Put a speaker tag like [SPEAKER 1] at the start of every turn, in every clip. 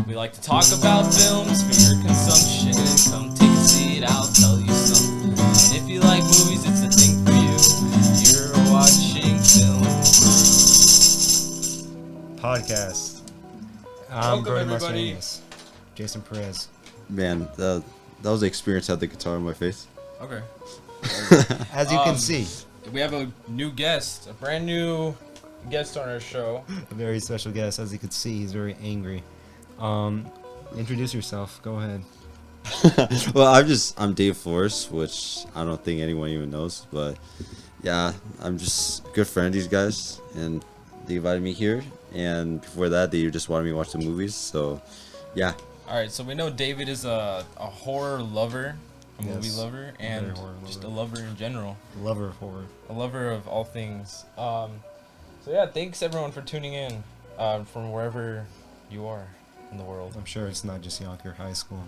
[SPEAKER 1] We like to talk about films for your consumption. Come take a seat, I'll tell you something. And if you like movies, it's the thing for you. You're watching Film
[SPEAKER 2] Podcast.
[SPEAKER 1] Welcome, everybody.
[SPEAKER 2] Jason Perez.
[SPEAKER 3] Man, that was the experience. I had the guitar in my face.
[SPEAKER 1] Okay.
[SPEAKER 2] As you can see,
[SPEAKER 1] We have a new guest, a brand new guest on our show.
[SPEAKER 2] a very special guest. As you can see, he's very angry. Introduce yourself. Go ahead.
[SPEAKER 3] Well, I'm Dave Flores, which I don't think anyone even knows, but yeah, I'm just a good friend of these guys, and they invited me here, and before that, they just wanted me to watch the movies, so yeah.
[SPEAKER 1] Alright, so we know David is a horror lover, a movie
[SPEAKER 2] Yes,
[SPEAKER 1] lover, and just a lover in general.
[SPEAKER 2] Lover of horror.
[SPEAKER 1] A lover of all things. So yeah, thanks everyone for tuning in from wherever you are in the world.
[SPEAKER 2] I'm sure it's not just Yonker High School.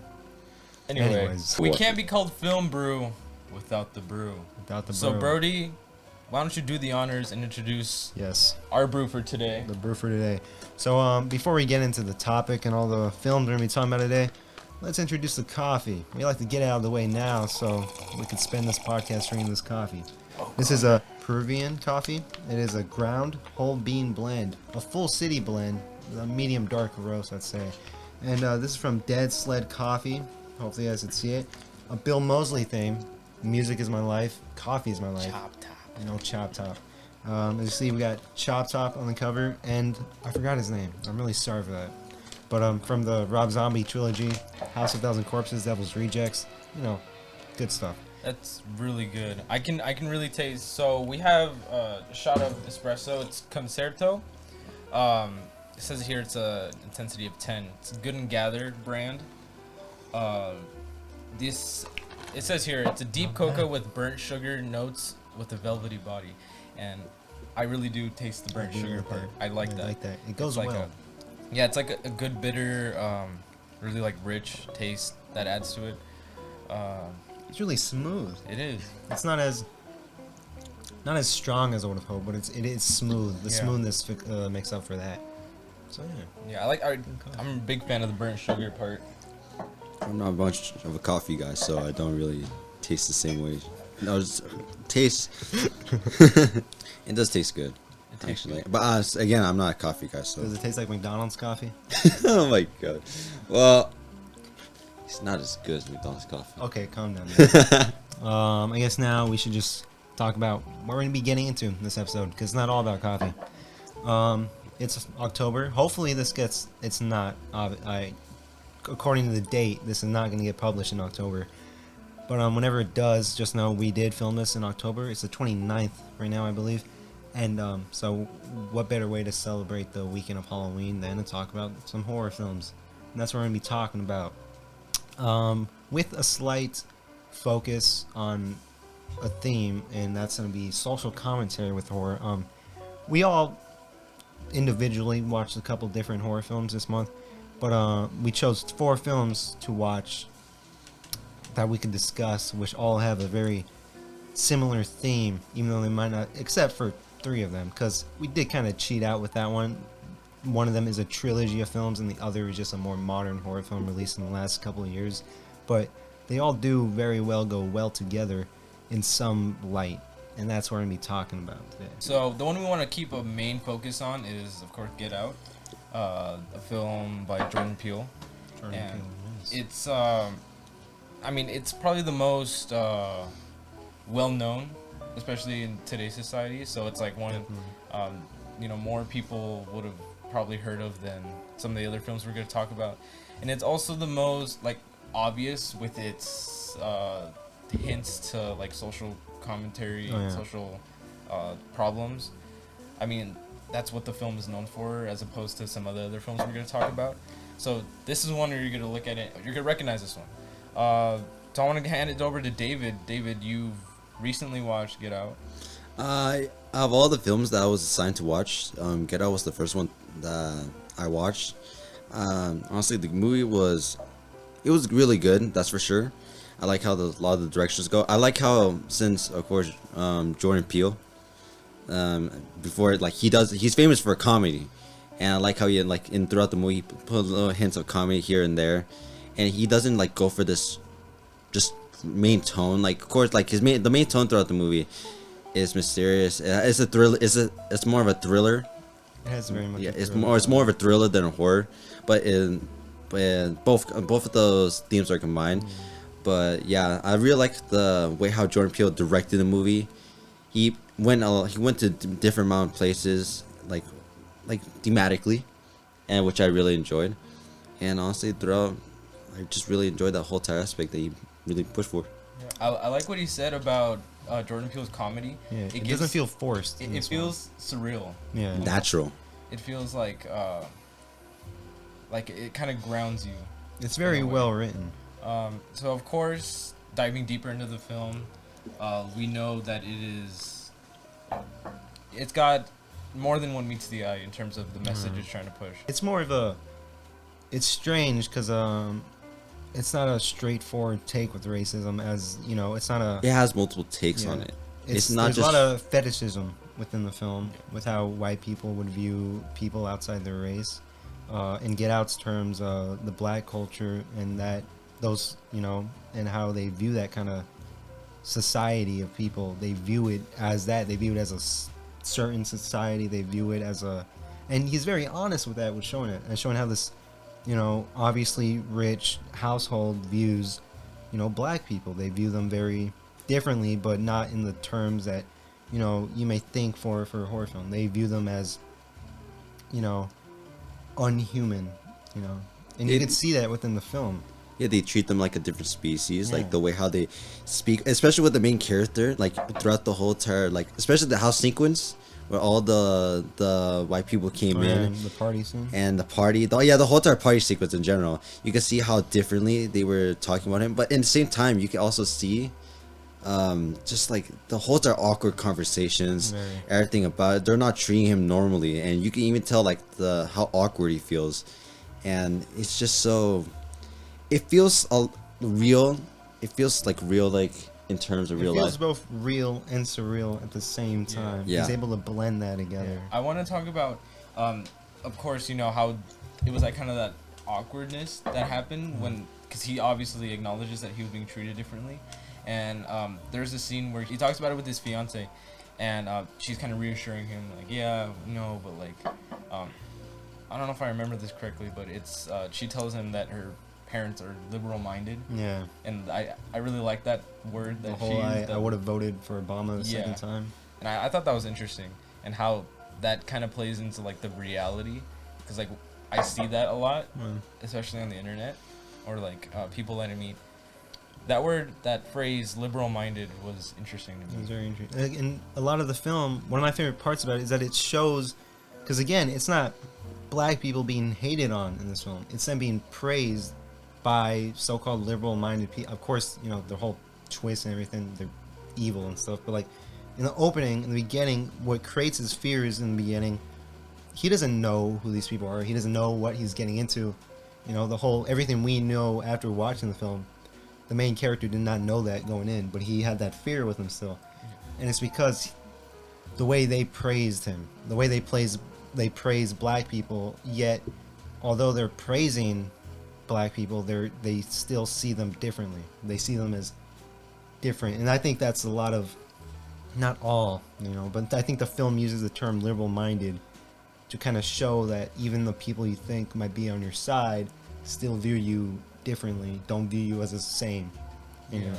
[SPEAKER 1] Anyway,
[SPEAKER 2] Anyways.
[SPEAKER 1] we can't be called FilmBrew without the brew.
[SPEAKER 2] Without the
[SPEAKER 1] So
[SPEAKER 2] brew.
[SPEAKER 1] Brody, why don't you do the honors and introduce
[SPEAKER 2] Yes,
[SPEAKER 1] our brew for today?
[SPEAKER 2] the brew for today. So before we get into the topic and all the films we're going to be talking about today, let's introduce the coffee. We like to get it out of the way now so we could spend this podcast drinking this coffee. This is a Peruvian coffee. It is a ground whole bean blend, a full city blend, a medium dark roast, I'd say. And this is from Dead Sled Coffee. Hopefully you guys can see it. A Bill Moseley theme. Music is my life. Coffee is my life.
[SPEAKER 1] Chop top.
[SPEAKER 2] No Chop Top. As you see, we got Chop Top on the cover, and I forgot his name. I'm really sorry for that. But from the Rob Zombie trilogy, House of Thousand Corpses, Devil's Rejects, you know, good stuff.
[SPEAKER 1] That's really good. I can really taste. So we have a shot of espresso. It's Concerto. It says here it's a intensity of 10. It's a Good and Gather brand. This it says here it's a deep cocoa with burnt sugar notes with a velvety body, and I really do taste the burnt sugar part. I like that.
[SPEAKER 2] It goes
[SPEAKER 1] It's like
[SPEAKER 2] well.
[SPEAKER 1] Yeah, it's like a good bitter, really like rich taste that adds to it.
[SPEAKER 2] It's really smooth.
[SPEAKER 1] It is.
[SPEAKER 2] It's not as strong as I would have hoped, but it is smooth. The
[SPEAKER 1] Yeah.
[SPEAKER 2] smoothness makes up for that. So yeah.
[SPEAKER 1] Yeah, I'm a big fan of the burnt sugar part.
[SPEAKER 3] I'm not much of a coffee guy, so I don't really taste the same way. No, it's taste. It does taste good,
[SPEAKER 1] It tastes
[SPEAKER 3] actually. But again, I'm not a coffee guy, so.
[SPEAKER 2] Does it taste like McDonald's coffee?
[SPEAKER 3] Oh my god. Well, it's not as good as McDonald's coffee.
[SPEAKER 2] Okay, calm down. Man. I guess now we should just talk about what we're gonna be getting into this episode, because it's not all about coffee. It's October. Hopefully it's not. According to the date, this is not gonna get published in October. But whenever it does, just know we did film this in October. It's the 29th right now, I believe. And so what better way to celebrate the weekend of Halloween than to talk about some horror films? And that's what we're gonna be talking about. With a slight focus on a theme, and that's going to be social commentary with horror. We all individually watched a couple different horror films this month, but we chose 4 films to watch that we could discuss, which all have a very similar theme, even though they might not, except for 3 of them, because we did kind of cheat out with that one. One of them is a trilogy of films, and the other is just a more modern horror film released in the last couple of years. But they all do very well go well together in some light, and that's what we're going to be talking about today.
[SPEAKER 1] So the one we want to keep a main focus on is, of course, Get Out, a film by Jordan Peele. And it's, I mean, it's probably the most well-known, especially in today's society. So it's like one, more people would have probably heard of than some of the other films we're going to talk about. And it's also the most, like, obvious with its hints to, like, social commentary, social problems. I mean, that's what the film is known for, as opposed to some other films we're going to talk about. So this is one where you're going to look at it, you're going to recognize this one. So I want to hand it over to David. David, you've recently watched Get Out.
[SPEAKER 3] Of all the films that I was assigned to watch, Get Out was the first one that I watched. Honestly, the movie was really good, that's for sure. I like how a lot of the directions go. I like how, since of course Jordan Peele, before, like, he's famous for comedy, and I like how he like in throughout the movie he put little hints of comedy here and there, and he doesn't like go for this just main tone. Like of course, like the main tone throughout the movie is mysterious. It's a thriller. It's more of a thriller.
[SPEAKER 2] It has very much.
[SPEAKER 3] Yeah, it's more of a thriller than a horror, but both of those themes are combined. But yeah, I really like the way how Jordan Peele directed the movie. He went to different amount of places, like thematically, and which I really enjoyed. And honestly, throughout, I just really enjoyed that whole entire aspect that he really pushed for.
[SPEAKER 1] Yeah. I like what he said about Jordan Peele's comedy.
[SPEAKER 2] Yeah, it doesn't feel forced.
[SPEAKER 1] It feels surreal.
[SPEAKER 2] Yeah,
[SPEAKER 3] natural.
[SPEAKER 1] It feels like it kind of grounds you.
[SPEAKER 2] It's very well written.
[SPEAKER 1] So of course, diving deeper into the film, we know that it's got more than one meets the eye in terms of the message it's trying to push.
[SPEAKER 2] It's more of it's strange because it's not a straightforward take with racism, as you know. It's not a.
[SPEAKER 3] It has multiple takes on it. It's not
[SPEAKER 2] there's
[SPEAKER 3] just
[SPEAKER 2] a lot of fetishism within the film with how white people would view people outside their race. In Get Out's terms, the black culture and those and how they view that kind of society of people. They view it as that. They view it as a certain society. They view it as and he's very honest with that, with showing it and showing how this, obviously rich household views, black people. They view them very differently, but not in the terms that, you may think for a horror film. They view them as, unhuman, and you can see that within the film.
[SPEAKER 3] Yeah, they treat them like a different species, like the way how they speak, especially with the main character, like throughout the whole entire, like especially the house sequence where all the white people came in,
[SPEAKER 2] the party scene,
[SPEAKER 3] and the whole entire party sequence in general. You can see how differently they were talking about him, but in the same time, you can also see, just like the whole entire awkward conversations, everything about it. They're not treating him normally, and you can even tell like how awkward he feels, and it's just so. It feels real. It feels like real, like in terms of real life.
[SPEAKER 2] It feels both real and surreal at the same time.
[SPEAKER 3] Yeah.
[SPEAKER 2] He's able to blend that together.
[SPEAKER 1] Yeah. I want to talk about, of course, how it was like kind of that awkwardness that happened because he obviously acknowledges that he was being treated differently, and there's a scene where he talks about it with his fiance, and she's kind of reassuring him like, yeah, no, but like, I don't know if I remember this correctly, but it's she tells him that her parents are liberal-minded.
[SPEAKER 2] Yeah.
[SPEAKER 1] And I really like that word. That
[SPEAKER 2] I would have voted for Obama the second time.
[SPEAKER 1] And I thought that was interesting, and how that kind of plays into like the reality, because like I see that a lot, especially on the internet, or like people that I meet. That phrase, liberal-minded, was interesting to me.
[SPEAKER 2] It was very interesting. And a lot of the film, one of my favorite parts about it is that it shows, because again, it's not black people being hated on in this film. It's them being praised by so-called liberal-minded people. Of course, the whole twist and everything, they're evil and stuff, but like in the opening, in the beginning, what creates his fears in the beginning, he doesn't know who these people are. He doesn't know what he's getting into. Everything we know after watching the film, the main character did not know that going in, but he had that fear with him still. And it's because the way they praised him, the way they praise black people, yet although they're praising black people, they still see them differently. They see them as different, and I think that's a lot of, not all, but I think the film uses the term liberal-minded to kind of show that even the people you think might be on your side still view you differently, don't view you as the same, you know.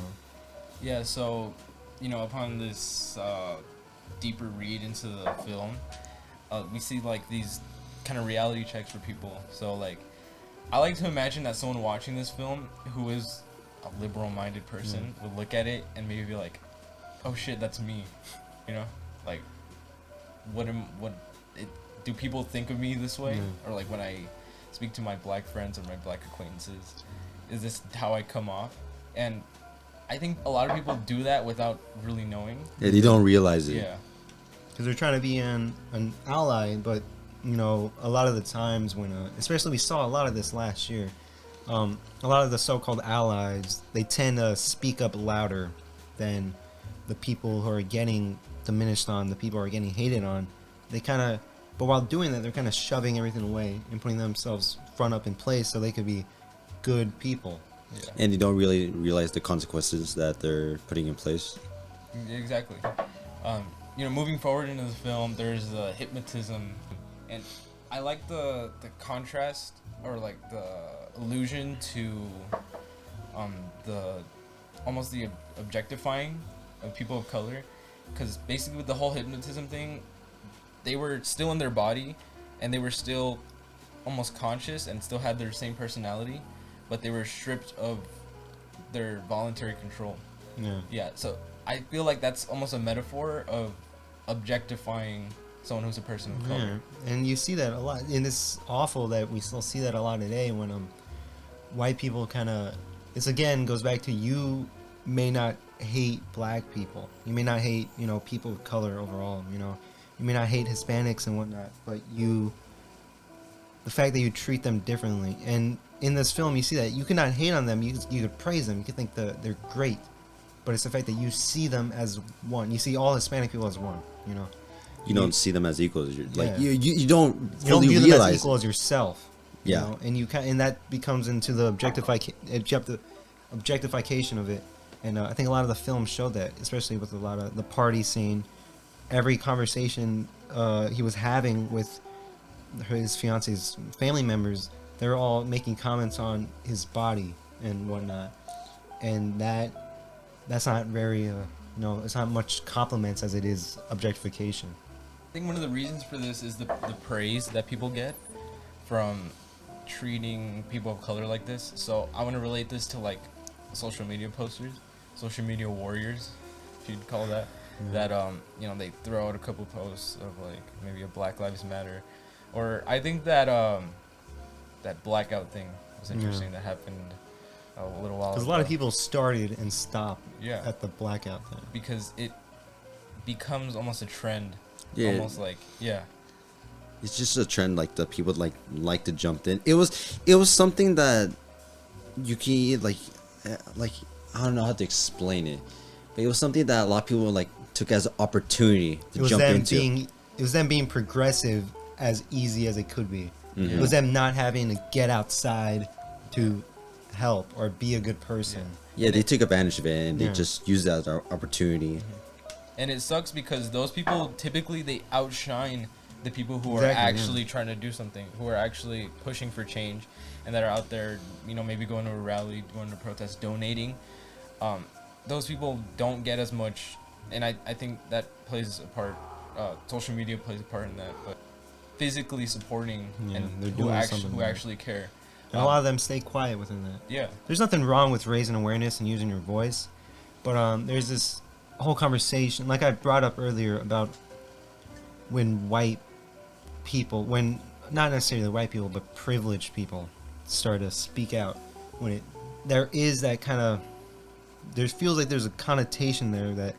[SPEAKER 1] Yeah, so, upon this deeper read into the film, we see like these kind of reality checks for people. So like, I like to imagine that someone watching this film who is a liberal-minded person would look at it and maybe be like, "Oh shit, that's me," like, do people think of me this way? Or like when I speak to my black friends or my black acquaintances, is this how I come off? And I think a lot of people do that without really knowing.
[SPEAKER 3] Yeah, they don't realize it.
[SPEAKER 1] Yeah.
[SPEAKER 2] Because they're trying to be an ally, but a lot of the times when, especially we saw a lot of this last year, a lot of the so-called allies, they tend to speak up louder than the people who are getting diminished on, the people who are getting hated on. They kind of But while doing that, they're kind of shoving everything away and putting themselves front up in place so they could be good people.
[SPEAKER 1] Yeah.
[SPEAKER 3] And you don't really realize the consequences that they're putting in place.
[SPEAKER 1] Exactly. Moving forward into the film, there's the hypnotism, and I like the contrast, or like the allusion to the almost the objectifying of people of color, because basically with the whole hypnotism thing, they were still in their body and they were still almost conscious and still had their same personality, but they were stripped of their voluntary control. Yeah, so I feel like that's almost a metaphor of objectifying someone who's a person of color.
[SPEAKER 2] Yeah. And you see that a lot, and it's awful that we still see that a lot today when white people kind of, it's again goes back to, you may not hate black people, you may not hate people of color overall, you may not hate Hispanics and whatnot, but the fact that you treat them differently. And in this film you see that you cannot hate on them, you could praise them, you could think that they're great, but it's the fact that you see them as one. You see all Hispanic people as one. You
[SPEAKER 3] don't see them as equals. You
[SPEAKER 2] don't
[SPEAKER 3] view them
[SPEAKER 2] as equal as yourself.
[SPEAKER 3] Yeah.
[SPEAKER 2] And that becomes into the objectification of it. And I think a lot of the film showed that, especially with a lot of the party scene. Every conversation he was having with his fiance's family members, they're all making comments on his body and whatnot. And that's not very, it's not much compliments as it is objectification.
[SPEAKER 1] I think one of the reasons for this is the praise that people get from treating people of color like this. So I want to relate this to like social media posters, social media warriors, if you'd call that. That they throw out a couple posts of like maybe a Black Lives Matter, or I think that that blackout thing was interesting that happened a little while ago.
[SPEAKER 2] Because a lot of people started and stopped at the blackout thing.
[SPEAKER 1] Because it becomes almost a trend.
[SPEAKER 3] Yeah.
[SPEAKER 1] Almost like,
[SPEAKER 3] It's just a trend, like the people like to jump in. It was something that you can like I don't know how to explain it, but it was something that a lot of people like took as an opportunity to jump into.
[SPEAKER 2] It was them being progressive as easy as it could be.
[SPEAKER 3] Mm-hmm.
[SPEAKER 2] It was them not having to get outside to help or be a good person.
[SPEAKER 3] Yeah, they took advantage of it and they just used that as an opportunity.
[SPEAKER 1] And it sucks because those people typically they outshine the people who are actually trying to do something, who are actually pushing for change, and that are out there, maybe going to a rally, going to a protest, donating. Those people don't get as much, and I think that plays a part. Social media plays a part in that, but physically supporting and who actually care.
[SPEAKER 2] And a lot of them stay quiet within that.
[SPEAKER 1] Yeah.
[SPEAKER 2] There's nothing wrong with raising awareness and using your voice, but there's this whole conversation, like I brought up earlier, about when white people, when not necessarily white people, but privileged people start to speak out. When there is that kind of, there feels like there's a connotation there that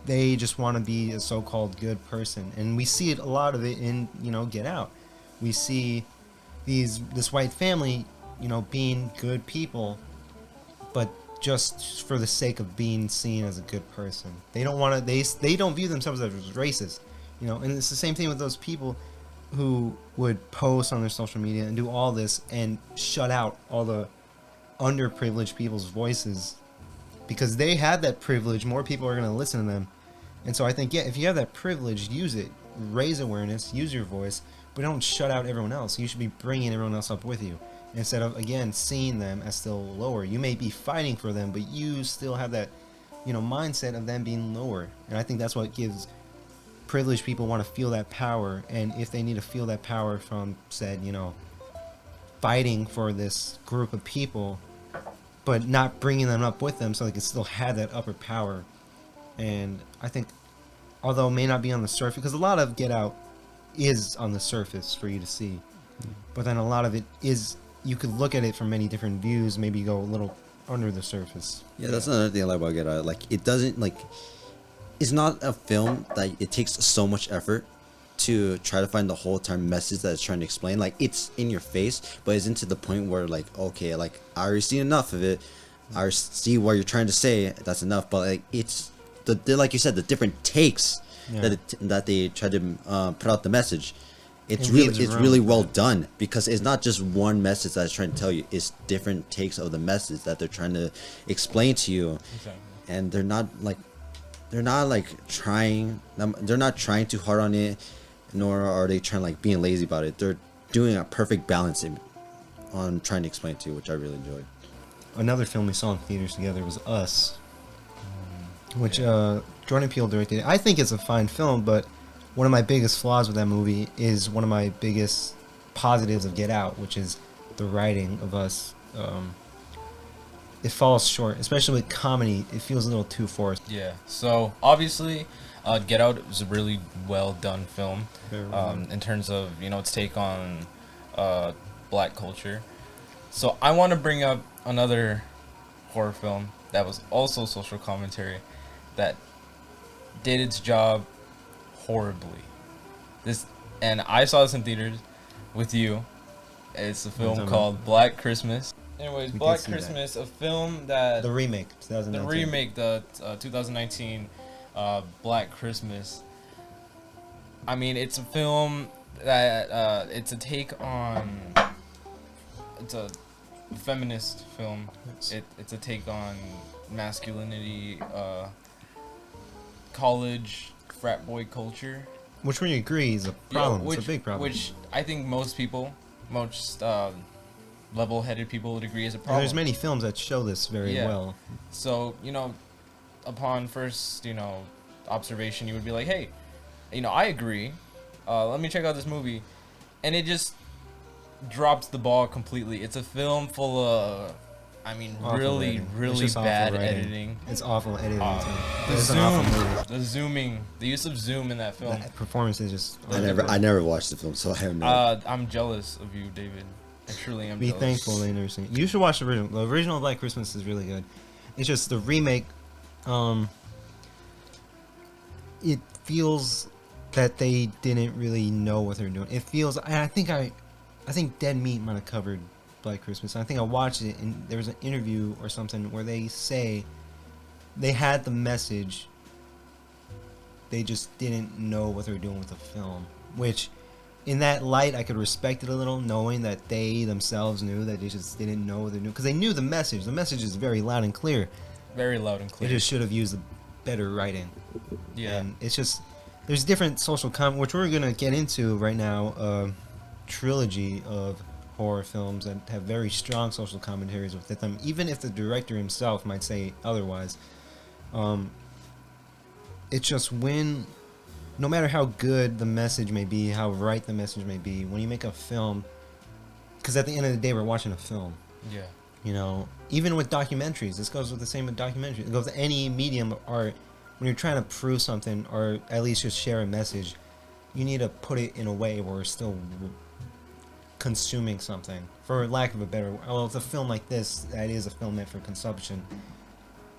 [SPEAKER 2] they just want to be a so-called good person, and we see it, a lot of it in Get Out. We see this white family, being good people, but just for the sake of being seen as a good person. They don't want to. They don't view themselves as racist, And it's the same thing with those people who would post on their social media and do all this and shut out all the underprivileged people's voices, because they have that privilege. More people are going to listen to them, and so I think if you have that privilege, use it, raise awareness, use your voice, but don't shut out everyone else. You should be bringing everyone else up with you, instead of, again, seeing them as still lower. You may be fighting for them, but you still have that, mindset of them being lower. And I think that's what gives privileged people want to feel that power. And if they need to feel that power from said, fighting for this group of people, but not bringing them up with them so they can still have that upper power. And I think, although it may not be on the surface, because a lot of Get Out is on the surface for you to see, but then a lot of it is, you could look at it from many different views, maybe go a little under the surface.
[SPEAKER 3] Yeah, that's another thing I like about Get Out. Like, it doesn't, like, it's not a film that it takes so much effort to try to find the whole time message that it's trying to explain. Like, it's in your face, but it's into the point where, like, okay, like, I already seen enough of it. I already see what you're trying to say. That's enough. But, like, it's, like you said, the different takes that they try to put out the message. It's
[SPEAKER 2] leaves
[SPEAKER 3] really
[SPEAKER 2] room.
[SPEAKER 3] well done, because it's not just one message that it's trying to tell you. It's different takes of the message that they're trying to explain to you, and they're not trying too hard on it, nor are they trying like being lazy about it. They're doing a perfect balance on trying to explain to you, which I really enjoyed.
[SPEAKER 2] Another film we saw in theaters together was Us, which Jordan Peele directed. I think it's a fine film, but one of my biggest flaws with that movie is one of my biggest positives of Get Out, which is the writing of Us. It falls short, especially with comedy. It feels a little too forced.
[SPEAKER 1] Yeah. So obviously, Get Out is a really well done film in terms of its take on black culture. So I want to bring up another horror film that was also social commentary that did its job horribly. And I saw this in theaters with you. It's a film called Black Christmas. Anyways, Black Christmas, a film that
[SPEAKER 2] the remake, 2019.
[SPEAKER 1] the 2019 Black Christmas. I mean, it's a film that it's a take on. It's a feminist film. It's a take on masculinity, college frat boy culture.
[SPEAKER 2] Which we agree is a problem. It's a big problem.
[SPEAKER 1] Which I think most level-headed people would agree is a problem.
[SPEAKER 2] And there's many films that show this very well.
[SPEAKER 1] So, upon first, observation, you would be like, hey, I agree. Let me check out this movie. And it just drops the ball completely. It's a film full of,
[SPEAKER 2] Awful
[SPEAKER 1] really,
[SPEAKER 2] editing.
[SPEAKER 1] really
[SPEAKER 2] It's just
[SPEAKER 1] bad
[SPEAKER 2] awful
[SPEAKER 1] editing.
[SPEAKER 2] It's awful editing.
[SPEAKER 1] The zooming, the use of zoom in that film.
[SPEAKER 2] That performance is just.
[SPEAKER 3] I never watched the film, so I have no.
[SPEAKER 1] I'm jealous of you, David. I truly am.
[SPEAKER 2] Be
[SPEAKER 1] jealous.
[SPEAKER 2] thankful they never seen it. You should watch the original. The original Black Christmas is really good. It's just the remake. It feels that they didn't really know what they were doing. It feels. I think Dead Meat might have covered Black Christmas. I think I watched it, and there was an interview or something where they say they had the message. They just didn't know what they were doing with the film, which. In that light, I could respect it a little, knowing that they themselves knew that they just didn't know what they knew. Because they knew the message. The message is very loud and clear.
[SPEAKER 1] Very loud and clear.
[SPEAKER 2] They just should have used better writing.
[SPEAKER 1] Yeah.
[SPEAKER 2] And it's just... There's different social which we're going to get into right now. A trilogy of horror films that have very strong social commentaries with them. Even if the director himself might say otherwise. It's just when... No matter how good the message may be, how right the message may be, when you make a film, because at the end of the day, we're watching a film.
[SPEAKER 1] Yeah.
[SPEAKER 2] Even with documentaries, this goes with the same with documentaries. It goes with any medium of art. When you're trying to prove something, or at least just share a message, you need to put it in a way where we're still consuming something, for lack of a better word. Well, it's a film like this, that is a film meant for consumption.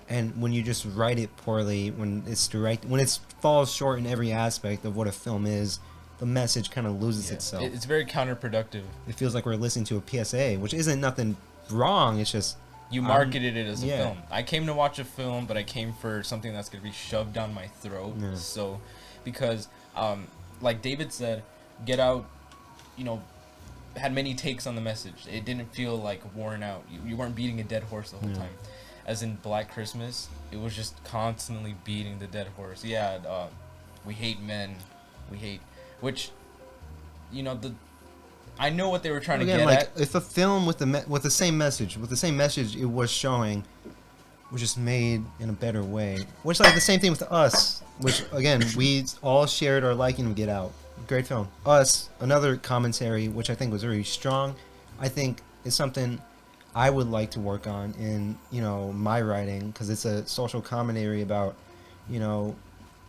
[SPEAKER 2] And when you just write it poorly, when it falls short in every aspect of what a film is, the message kind of loses itself.
[SPEAKER 1] It's very counterproductive.
[SPEAKER 2] It feels like we're listening to a PSA, which isn't nothing wrong. It's just
[SPEAKER 1] you marketed it as a film. I came to watch a film, but I came for something that's going to be shoved down my throat.
[SPEAKER 2] Yeah.
[SPEAKER 1] So, because, like David said, Get Out, had many takes on the message. It didn't feel like worn out. You weren't beating a dead horse the whole time. As in Black Christmas, it was just constantly beating the dead horse. Yeah, we hate men. We hate... Which, I know what they were trying to get at.
[SPEAKER 2] If a film with the same message it was showing, was just made in a better way. Which, like, the same thing with Us. Which, again, we all shared our liking of Get Out. Great film. Us, another commentary, which I think was very strong. I think it's something... I would like to work on in, my writing, because it's a social commentary about,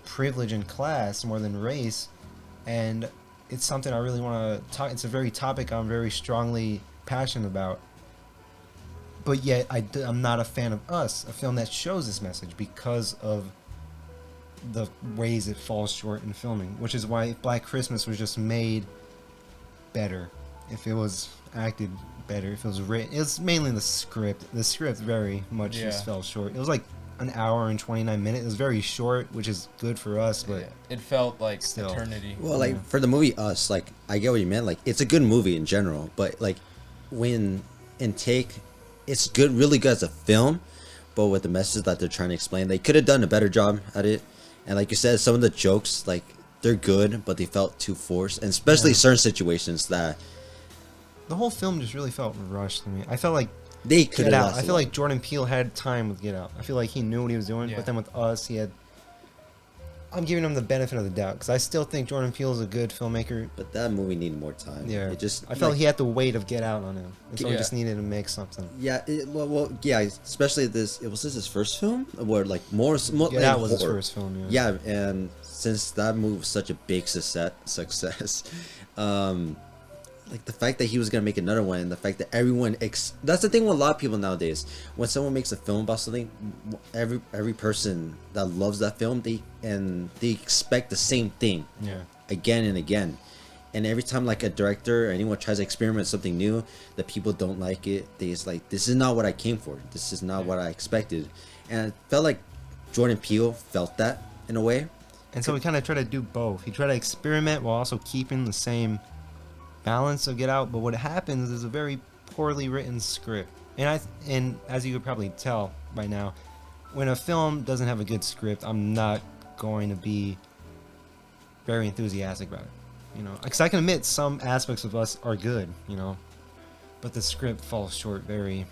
[SPEAKER 2] privilege and class more than race, and it's something I really want to talk. It's a very topic I'm very strongly passionate about, but yet I'm not a fan of Us, a film that shows this message, because of the ways it falls short in filming, which is why Black Christmas was just made better. If it was acted better, if it was written, it's mainly the script. The script very much just fell short. It was like an hour and 29 minutes. It was very short, which is good for us, but
[SPEAKER 1] Yeah. It felt like
[SPEAKER 2] Still.
[SPEAKER 1] eternity.
[SPEAKER 3] Well, like for the movie Us, like I get what you meant. Like it's a good movie in general, but like when it's good, really good as a film. But with the message that they're trying to explain, they could have done a better job at it. And like you said, some of the jokes, like they're good, but they felt too forced, and especially certain situations that
[SPEAKER 2] the whole film just really felt rushed to me. I felt like
[SPEAKER 3] they could
[SPEAKER 2] Get
[SPEAKER 3] have.
[SPEAKER 2] Out. I feel like Jordan Peele had time with Get Out. I feel like he knew what he was doing,
[SPEAKER 1] Yeah.
[SPEAKER 2] but then with Us, he had. I'm giving him the benefit of the doubt because I still think Jordan Peele is a good filmmaker.
[SPEAKER 3] But that movie needed more time.
[SPEAKER 2] Yeah,
[SPEAKER 3] It just
[SPEAKER 2] I felt
[SPEAKER 3] like,
[SPEAKER 2] he had the weight of Get Out on him, and so he
[SPEAKER 1] Yeah.
[SPEAKER 2] just needed to make something.
[SPEAKER 3] Yeah, yeah. Especially this. It was this his first film, where like more
[SPEAKER 2] Get
[SPEAKER 3] like,
[SPEAKER 2] Out was his
[SPEAKER 3] horror.
[SPEAKER 2] first film. Yeah.
[SPEAKER 3] Yeah, and since that movie was such a big success, like the fact that he was gonna make another one, and the fact that everyone that's the thing with a lot of people nowadays. When someone makes a film about something, every person that loves that film, they expect the same thing
[SPEAKER 2] Yeah.
[SPEAKER 3] again and again. And every time like a director or anyone tries to experiment with something new, that people don't like it, they just like, this is not what I came for. This is not what I expected. And I felt like Jordan Peele felt that in a way.
[SPEAKER 2] And so he kind of tried to do both. He tried to experiment while also keeping the same balance of Get Out. But what happens is a very poorly written script. And as you could probably tell by now, when a film doesn't have a good script, I'm not going to be very enthusiastic about it. You know, because I can admit some aspects of Us are good, you know, but the script falls short very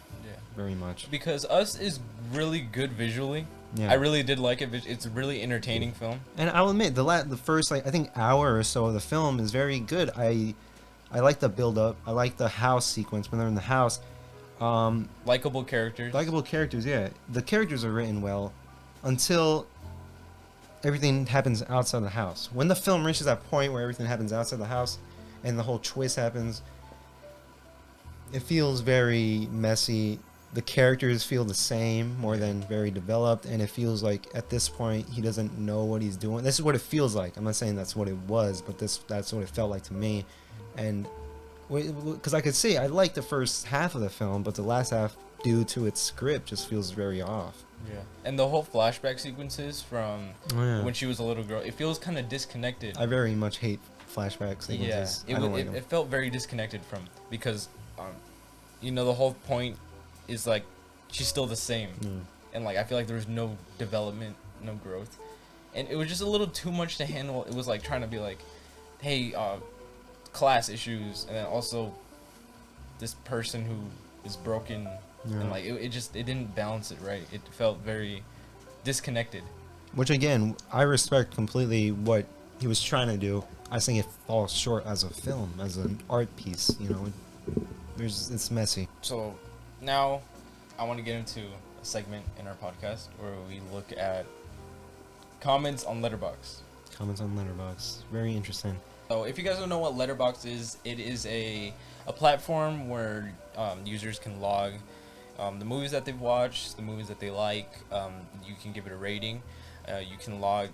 [SPEAKER 2] much.
[SPEAKER 1] Because Us is really good visually.
[SPEAKER 2] Yeah.
[SPEAKER 1] I really did like it. It's a really entertaining film.
[SPEAKER 2] And I'll admit the first like I think hour or so of the film is very good. I like the build up. I like the house sequence when they're in the house.
[SPEAKER 1] Likeable characters.
[SPEAKER 2] Likeable characters, yeah. The characters are written well until everything happens outside the house. When the film reaches that point where everything happens outside the house and the whole twist happens, it feels very messy. The characters feel the same more than very developed, and it feels like at this point he doesn't know what he's doing. This is what it feels like. I'm not saying that's what it was, but that's what it felt like to me. And because I could see I like the first half of the film, but the last half, due to its script, just feels very off.
[SPEAKER 1] Yeah. And the whole flashback sequences from when she was a little girl, it feels kind of disconnected.
[SPEAKER 2] I very much hate flashback sequences.
[SPEAKER 1] Yeah, it felt very disconnected from, because, you know, the whole point is like she's still the same, and like I feel like there was no development, no growth, and it was just a little too much to handle. It was like trying to be like, hey, class issues, and then also this person who is broken, and like it didn't balance it right. It felt very disconnected. Which
[SPEAKER 2] again, I respect completely what he was trying to do. I think it falls short as a film, as an art piece. You know, it's messy.
[SPEAKER 1] So now I want to get into a segment in our podcast where we look at comments on Letterboxd.
[SPEAKER 2] Comments on Letterboxd. Very interesting.
[SPEAKER 1] So if you guys don't know what Letterboxd is, it is a platform where users can log the movies that they've watched, the movies that they like. You can give it a rating. You can log,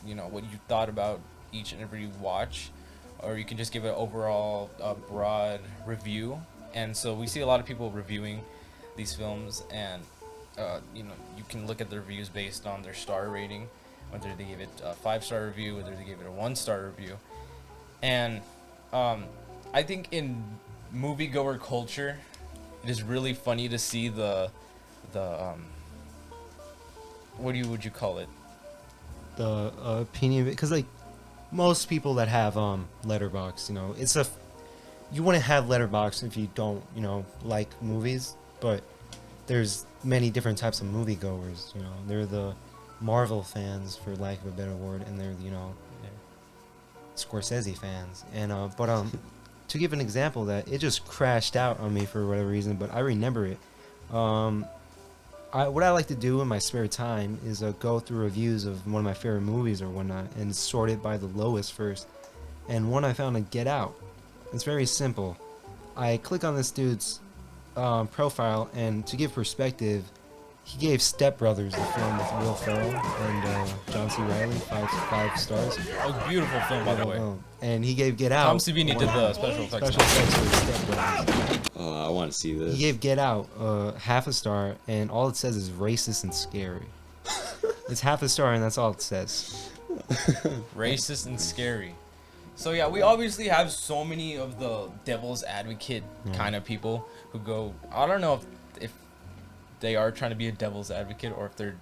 [SPEAKER 1] you know, what you thought about each and every watch, or you can just give it an overall broad review. And so we see a lot of people reviewing these films, and you know, you can look at the reviews based on their star rating, whether they give it a 5-star review, whether they give it a 1-star review. And I think in moviegoer culture, it is really funny to see the what would you call it?
[SPEAKER 2] The opinion, because like most people that have Letterboxd, you know, you wouldn't have Letterboxd if you don't, you know, like movies. But there's many different types of moviegoers. You know, they're the Marvel fans, for lack of a better word, and they're, you know, Scorsese fans. And but to give an example, that it just crashed out on me for whatever reason, but I remember it. What I like to do in my spare time is go through reviews of one of my favorite movies or whatnot and sort it by the lowest first. And one I found to Get Out. It's very simple. I click on this dude's profile, and to give perspective, He gave Step Brothers, the film with Will Ferrell and John C. Reilly, five stars.
[SPEAKER 1] That was a beautiful film, by the way.
[SPEAKER 2] And he gave Get Out.
[SPEAKER 1] Tom Savini did the special effects.
[SPEAKER 2] Special effects for Step Brothers.
[SPEAKER 3] Oh, I want to see this.
[SPEAKER 2] He gave Get Out half a star, and all it says is racist and scary. It's half a star, and that's all it says.
[SPEAKER 1] Racist and scary. So yeah, we obviously have so many of the devil's advocate kind of people who go. I don't know if they are trying to be a devil's advocate or if they're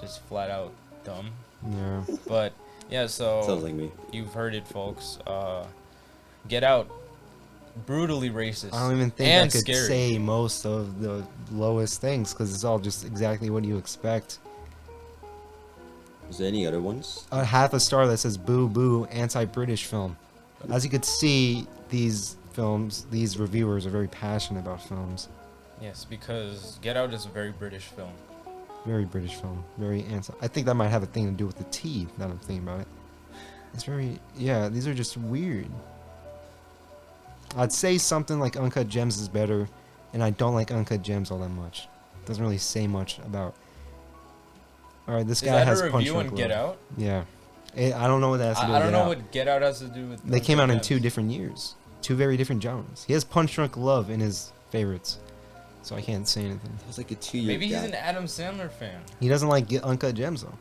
[SPEAKER 1] just flat out dumb.
[SPEAKER 2] Yeah.
[SPEAKER 1] But yeah, so
[SPEAKER 3] Sounds like me.
[SPEAKER 1] You've heard it, folks. Get Out, brutally racist.
[SPEAKER 2] I don't even think
[SPEAKER 1] and
[SPEAKER 2] I could
[SPEAKER 1] scary.
[SPEAKER 2] say most of the lowest things because it's all just exactly what you expect.
[SPEAKER 3] Is there any other ones?
[SPEAKER 2] Half a star that says boo boo anti-British film. As you could see, these reviewers are very passionate about films.
[SPEAKER 1] Yes, because Get Out is a very British film.
[SPEAKER 2] Very British film. Very anti. I think that might have a thing to do with the tea. Now that I'm thinking about it. It's very these are just weird. I'd say something like Uncut Gems is better, and I don't like Uncut Gems all that much. Doesn't really say much about. All right, this guy has
[SPEAKER 1] a
[SPEAKER 2] Punch
[SPEAKER 1] review
[SPEAKER 2] Drunk
[SPEAKER 1] on Get
[SPEAKER 2] Love.
[SPEAKER 1] Out?
[SPEAKER 2] Yeah, I don't know what that has to do.
[SPEAKER 1] I
[SPEAKER 2] with
[SPEAKER 1] don't
[SPEAKER 2] Get
[SPEAKER 1] know
[SPEAKER 2] Out.
[SPEAKER 1] what Get Out has to do with.
[SPEAKER 2] They came out in
[SPEAKER 1] Uncut
[SPEAKER 2] 2
[SPEAKER 1] Gems.
[SPEAKER 2] different years, 2 very different genres. He has Punch Drunk Love in his favorites, so I can't say anything.
[SPEAKER 3] It was like a 2-year
[SPEAKER 1] Maybe he's
[SPEAKER 3] gap.
[SPEAKER 1] an Adam Sandler fan.
[SPEAKER 2] He doesn't like Uncut Gems though.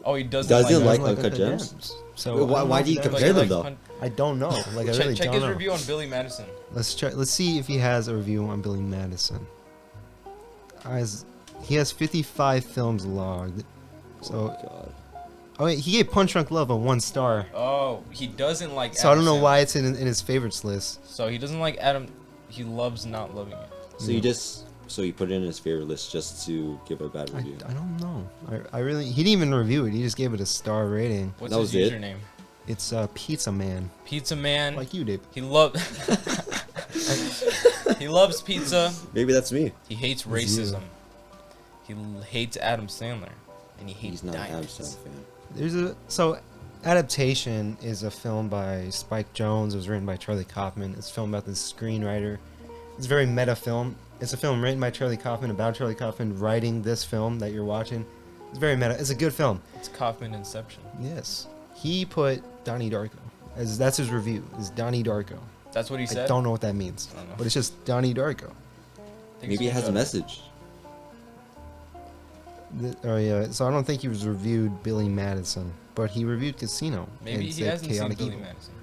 [SPEAKER 1] Oh, he doesn't
[SPEAKER 3] Doesn't
[SPEAKER 1] like
[SPEAKER 3] like Uncut Gems?
[SPEAKER 2] So
[SPEAKER 3] Wait, why do you
[SPEAKER 2] I don't know if
[SPEAKER 3] compare
[SPEAKER 2] that-
[SPEAKER 3] them, though?
[SPEAKER 2] I don't know. Like I really
[SPEAKER 1] check
[SPEAKER 2] don't
[SPEAKER 1] his
[SPEAKER 2] know.
[SPEAKER 1] review on Billy Madison.
[SPEAKER 2] Let's check. Let's see if he has a review on Billy Madison. He has 55 films logged. So,
[SPEAKER 3] Oh, God.
[SPEAKER 2] oh wait, he gave Punch Drunk Love a 1 star.
[SPEAKER 1] Oh, he doesn't like.
[SPEAKER 2] So I don't know
[SPEAKER 1] Adam
[SPEAKER 2] why
[SPEAKER 1] Sandler.
[SPEAKER 2] it's in his favorites list.
[SPEAKER 1] So he doesn't like Adam. He loves not loving it.
[SPEAKER 3] So you put it in his favorite list just to give a bad
[SPEAKER 2] I
[SPEAKER 3] review.
[SPEAKER 2] don't know. I really he didn't even review it. He just gave it a star rating.
[SPEAKER 1] What's
[SPEAKER 3] That
[SPEAKER 1] his
[SPEAKER 3] was it?
[SPEAKER 1] username?
[SPEAKER 2] It's Pizza Man,
[SPEAKER 1] Pizza Man.
[SPEAKER 2] like you did.
[SPEAKER 1] He loves. He loves pizza.
[SPEAKER 3] Maybe that's me.
[SPEAKER 1] He hates
[SPEAKER 2] you.
[SPEAKER 1] racism. He hates Adam Sandler, and he hates
[SPEAKER 3] He's not an Adam
[SPEAKER 1] diamonds.
[SPEAKER 3] Sandler fan.
[SPEAKER 2] Adaptation is a film by Spike Jonze. It was written by Charlie Kaufman. It's a film about this screenwriter. It's a very meta film. It's a film written by Charlie Kaufman about Charlie Kaufman writing this film that you're watching. It's very meta. It's a good film.
[SPEAKER 1] It's Kaufman Inception.
[SPEAKER 2] Yes. He put Donnie Darko. That's his review. Is Donnie Darko.
[SPEAKER 1] That's what he said.
[SPEAKER 2] I don't know what that means.
[SPEAKER 1] I don't know.
[SPEAKER 2] But it's just Donnie Darko.
[SPEAKER 1] Take
[SPEAKER 3] Maybe it has a
[SPEAKER 1] screenshot.
[SPEAKER 3] message.
[SPEAKER 2] Oh yeah. So I don't think he was reviewed Billy Madison, but he reviewed Casino.
[SPEAKER 1] Maybe
[SPEAKER 2] and
[SPEAKER 1] he
[SPEAKER 2] said
[SPEAKER 1] hasn't seen
[SPEAKER 2] Chaotic
[SPEAKER 1] Billy
[SPEAKER 2] Evil.
[SPEAKER 1] Madison.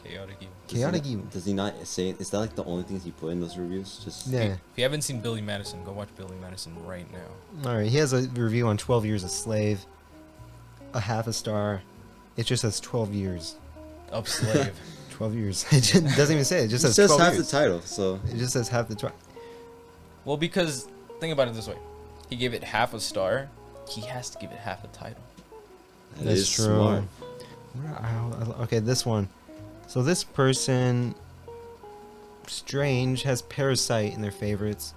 [SPEAKER 1] Chaotic Evil.
[SPEAKER 2] Chaotic Evil.
[SPEAKER 3] Does he not say it? Is that like the only things he put in those reviews? Just
[SPEAKER 2] Yeah.
[SPEAKER 1] If you haven't seen Billy Madison, go watch Billy Madison right now.
[SPEAKER 2] All right. He has a review on 12 Years a Slave. A half a star. It just says 12 years.
[SPEAKER 1] Up slave.
[SPEAKER 2] 12 years. It just doesn't even say it. It just
[SPEAKER 3] it
[SPEAKER 2] says
[SPEAKER 3] says
[SPEAKER 2] 12
[SPEAKER 3] half
[SPEAKER 2] years.
[SPEAKER 3] the title, so
[SPEAKER 2] It just says half the time.
[SPEAKER 1] Well, because think about it this way: he gave it half a star. He has to give it half a title.
[SPEAKER 3] that
[SPEAKER 2] That's
[SPEAKER 3] is
[SPEAKER 2] true.
[SPEAKER 3] smart.
[SPEAKER 2] Okay, this one. So this person, Strange, has Parasite in their favorites,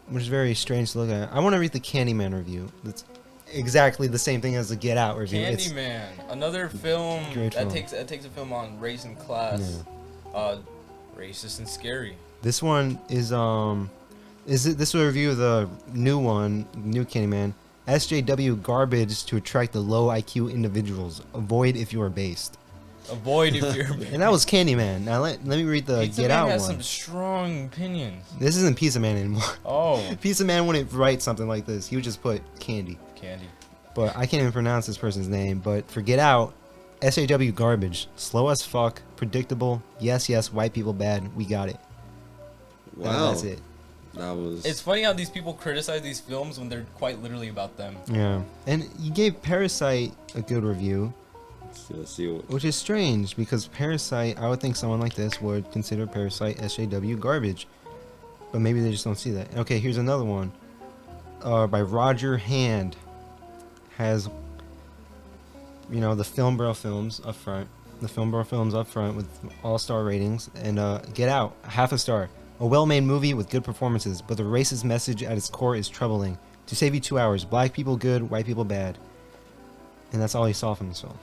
[SPEAKER 2] which is very strange to look at. I want to read the Candyman review. That's exactly the same thing as the Get Out review. It's-
[SPEAKER 1] Candyman, another film
[SPEAKER 2] Great
[SPEAKER 1] that
[SPEAKER 2] film.
[SPEAKER 1] takes a film on race and class, racist and scary.
[SPEAKER 2] This one is this is a review of the new Candyman. SJW garbage to attract the low IQ individuals. Avoid if you are based.
[SPEAKER 1] Avoid if you're.
[SPEAKER 2] And that was Candyman. Now let me read the
[SPEAKER 1] Pizza
[SPEAKER 2] Get
[SPEAKER 1] Man
[SPEAKER 2] Out
[SPEAKER 1] has
[SPEAKER 2] one.
[SPEAKER 1] some strong opinions.
[SPEAKER 2] This isn't Pizza Man anymore.
[SPEAKER 1] Oh,
[SPEAKER 2] Pizza Man wouldn't write something like this. He would just put candy.
[SPEAKER 1] candy.
[SPEAKER 2] But I can't even pronounce this person's name. But for Get Out, SAW garbage. Slow as fuck. Predictable. Yes, white people bad. We got it.
[SPEAKER 3] Wow,
[SPEAKER 2] That's it.
[SPEAKER 3] that was.
[SPEAKER 1] It's funny how these people criticize these films when they're quite literally about them.
[SPEAKER 2] Yeah. And you gave Parasite a good review,
[SPEAKER 3] Let's see what.
[SPEAKER 2] which is strange because Parasite, I would think someone like this would consider Parasite SAW garbage. But maybe they just don't see that. Okay, here's another one. By Roger Hand. Has, the FilmBrew films up front. The FilmBrew films up front with all-star ratings. And Get Out, half a star. A well-made movie with good performances, but the racist message at its core is troubling. To save you 2 hours, black people good, white people bad. And that's all he saw from this film.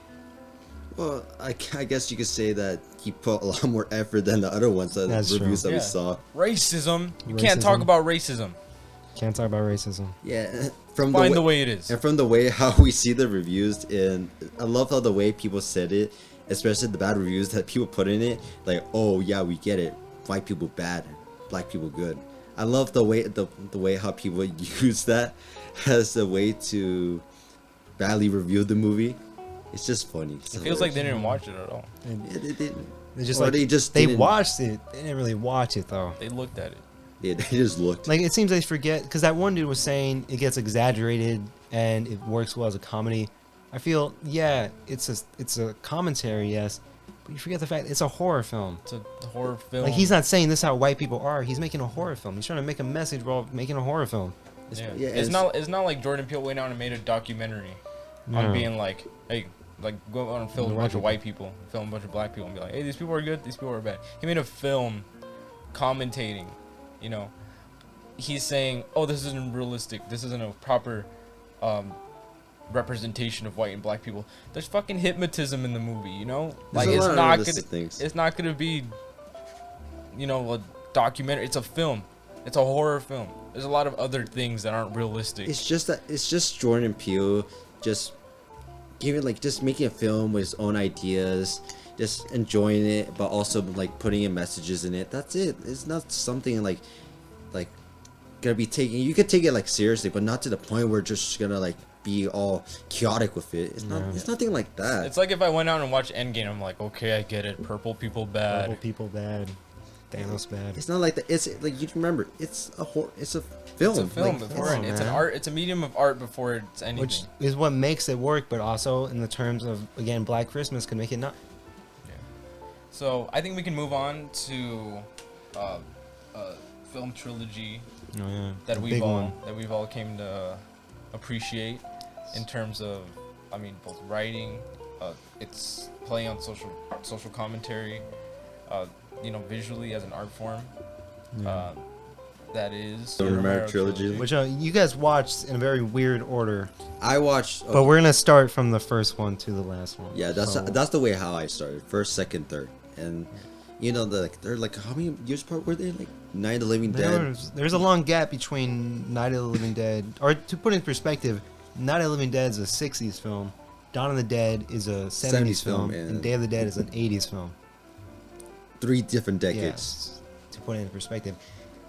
[SPEAKER 3] Well, I guess you could say that he put a lot more effort than the other ones,
[SPEAKER 2] That's
[SPEAKER 3] reviews
[SPEAKER 2] true.
[SPEAKER 3] that
[SPEAKER 1] Yeah.
[SPEAKER 3] we saw.
[SPEAKER 1] Racism. You can't talk
[SPEAKER 2] Racism.
[SPEAKER 1] about racism.
[SPEAKER 2] Can't talk about racism.
[SPEAKER 3] Yeah,
[SPEAKER 1] Find the way it is.
[SPEAKER 3] and from the way how we see the reviews, and I love how the way people said it, especially the bad reviews that people put in it. Like, oh yeah, we get it. White people bad, black people good. I love the way how people use that as a way to badly review the movie. It's just funny.
[SPEAKER 1] It feels like they didn't watch it at all.
[SPEAKER 3] Yeah, they didn't.
[SPEAKER 2] They just
[SPEAKER 3] Or
[SPEAKER 2] like
[SPEAKER 3] they
[SPEAKER 2] they watched it. They didn't really watch it though.
[SPEAKER 1] They looked at it.
[SPEAKER 3] Yeah, they just looked.
[SPEAKER 2] Like it seems they forget because that one dude was saying it gets exaggerated and it works well as a comedy. I feel it's a commentary, yes, but you forget the fact it's a horror film.
[SPEAKER 1] It's a horror film.
[SPEAKER 2] Like he's not saying this is how white people are. He's making a horror film. He's trying to make a message while making a horror film.
[SPEAKER 1] It's not like Jordan Peele went out and made a documentary on being like, hey, like go out and film a bunch of white people, film a bunch of black people, and be like, hey, these people are good, these people are bad. He made a film commentating, you know. He's saying, oh, this isn't realistic. This isn't a proper representation of white and black people. There's fucking hypnotism in the movie, you know. Like it's not gonna be, you know, a documentary. It's a film. It's a horror film. There's a lot of other things that aren't realistic.
[SPEAKER 3] It's just Jordan Peele just making a film with his own ideas, just enjoying it, but also like putting in messages in it. That's it. It's not something like gonna be taking. You could take it like seriously, but not to the point where just gonna like be all chaotic with it. It's not. It's nothing like that.
[SPEAKER 1] It's like if I went out and watched Endgame, I'm like, okay, I get it. Purple people bad.
[SPEAKER 2] Purple people bad. Thanos bad.
[SPEAKER 3] It's not like that. It's like you remember. It's a film.
[SPEAKER 1] It's a film
[SPEAKER 3] like,
[SPEAKER 1] before it's an art. It's a medium of art before it's anything.
[SPEAKER 2] Which is what makes it work, but also in the terms of again, Black Christmas can make it not.
[SPEAKER 1] Yeah. So I think we can move on to film trilogy that we've all came to appreciate in terms of, I mean, both writing, it's playing on social commentary, you know, visually as an art form. That is
[SPEAKER 3] the Romero trilogy,
[SPEAKER 2] which you guys watched in a very weird order.
[SPEAKER 3] I watched,
[SPEAKER 2] but we're gonna start from the first one to the last one.
[SPEAKER 3] Yeah, that's the way how I started. First, second, third, and you know they're like how many years apart were they? Like Night of the Living Dead.
[SPEAKER 2] There's a long gap between Night of the Living Dead, or to put it in perspective, Night of the Living Dead is a '60s film. Dawn of the Dead is a '70s film, and Day of the Dead is an '80s film.
[SPEAKER 3] 3 different decades.
[SPEAKER 2] Yes, to put it in perspective.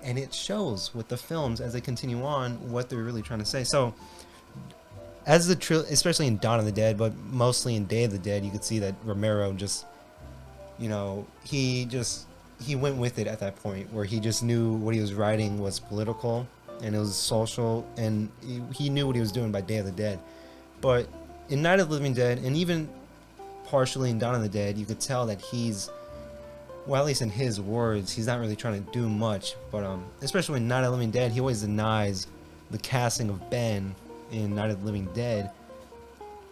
[SPEAKER 2] And it shows with the films as they continue on what they're really trying to say. So, as especially in Dawn of the Dead, but mostly in Day of the Dead, you could see that Romero just, you know, he went with it at that point where he just knew what he was writing was political and it was social, and he knew what he was doing by Day of the Dead. But in Night of the Living Dead, and even partially in Dawn of the Dead, you could tell that he's, well, at least in his words, he's not really trying to do much. But especially in Night of the Living Dead, he always denies the casting of Ben in Night of the Living Dead,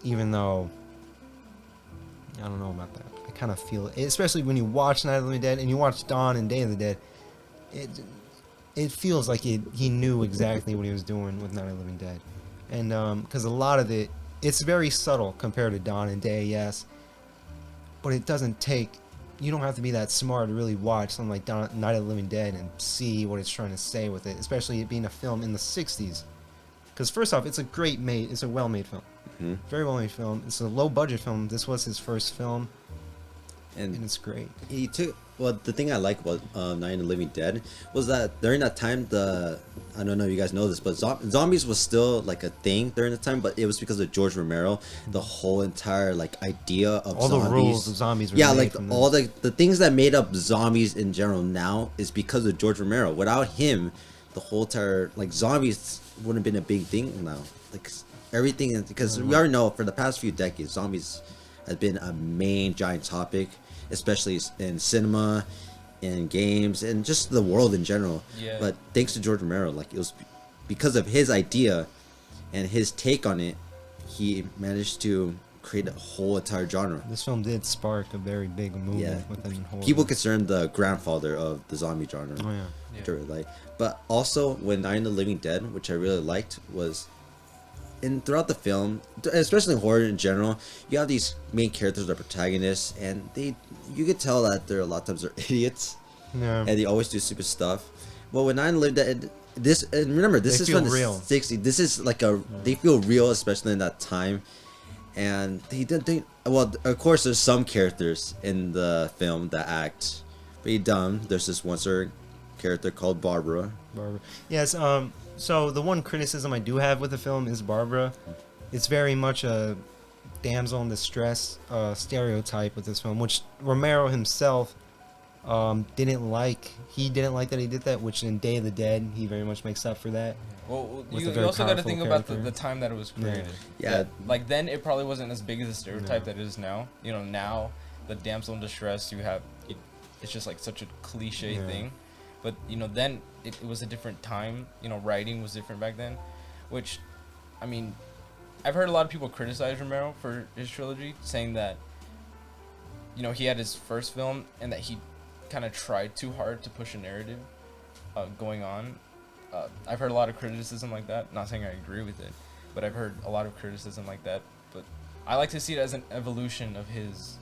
[SPEAKER 2] even though I don't know about that. I kind of feel it, especially when you watch Night of the Living Dead and you watch Dawn and Day of the Dead. It feels like he knew exactly what he was doing with Night of the Living Dead, and because a lot of it's very subtle compared to Dawn and Day, yes, but it doesn't take. You don't have to be that smart to really watch something like Night of the Living Dead and see what it's trying to say with it, especially it being a film in the 60s. Because first off, it's a well-made film. Mm-hmm. Very well-made film. It's a low-budget film. This was his first film, and it's great. The thing I like about Night of the Living Dead was that during that time, I don't know if you guys know this, but zombies was still like a thing during the time, but it was because of George Romero. The whole entire like idea of all
[SPEAKER 3] zombies,
[SPEAKER 2] the rules of zombies were
[SPEAKER 3] like all the things that made up zombies in general now is because of George Romero. Without him, the whole entire like zombies wouldn't have been a big thing now. Like everything, because we already know for the past few decades, zombies has been a main giant topic, especially in cinema, in games, and just the world in general. Yeah. But thanks to George Romero, like it was because of his idea and his take on it, he managed to create a whole entire genre.
[SPEAKER 2] This film did spark a very big movement within horror.
[SPEAKER 3] People consider him the grandfather of the zombie genre.
[SPEAKER 2] Oh yeah.
[SPEAKER 3] Like, but also when Night of the Living Dead, which I really liked, was throughout the film, especially in horror in general, you have these main characters that are protagonists, and you could tell that they're a lot of times they're idiots, and they always do stupid stuff. But with Night of the Living Dead, this, and remember, this
[SPEAKER 2] They
[SPEAKER 3] is
[SPEAKER 2] feel
[SPEAKER 3] from the
[SPEAKER 2] real.
[SPEAKER 3] 60s. This is like they feel real, especially in that time. And well, of course, there's some characters in the film that act pretty dumb. There's this one certain character called Barbara.
[SPEAKER 2] Yes. So the one criticism I do have with the film is Barbara. It's very much a damsel in distress stereotype with this film, which Romero himself didn't like. He didn't like that he did that, which in Day of the Dead he very much makes up for that.
[SPEAKER 1] Well,
[SPEAKER 2] with
[SPEAKER 1] you
[SPEAKER 2] a very
[SPEAKER 1] also got to
[SPEAKER 2] powerful
[SPEAKER 1] think about
[SPEAKER 2] character.
[SPEAKER 1] the time that it was created.
[SPEAKER 3] Yeah.
[SPEAKER 1] That, like then it probably wasn't as big as a stereotype that it is now. You know, now the damsel in distress, you have it's just like such a cliche thing. But you know, then it was a different time. You know, writing was different back then, which, I mean, I've heard a lot of people criticize Romero for his trilogy, saying that, you know, he had his first film and that he kind of tried too hard to push a narrative going on. I've heard a lot of criticism like that. Not saying I agree with it, but I've heard a lot of criticism like that. But I like to see it as an evolution of his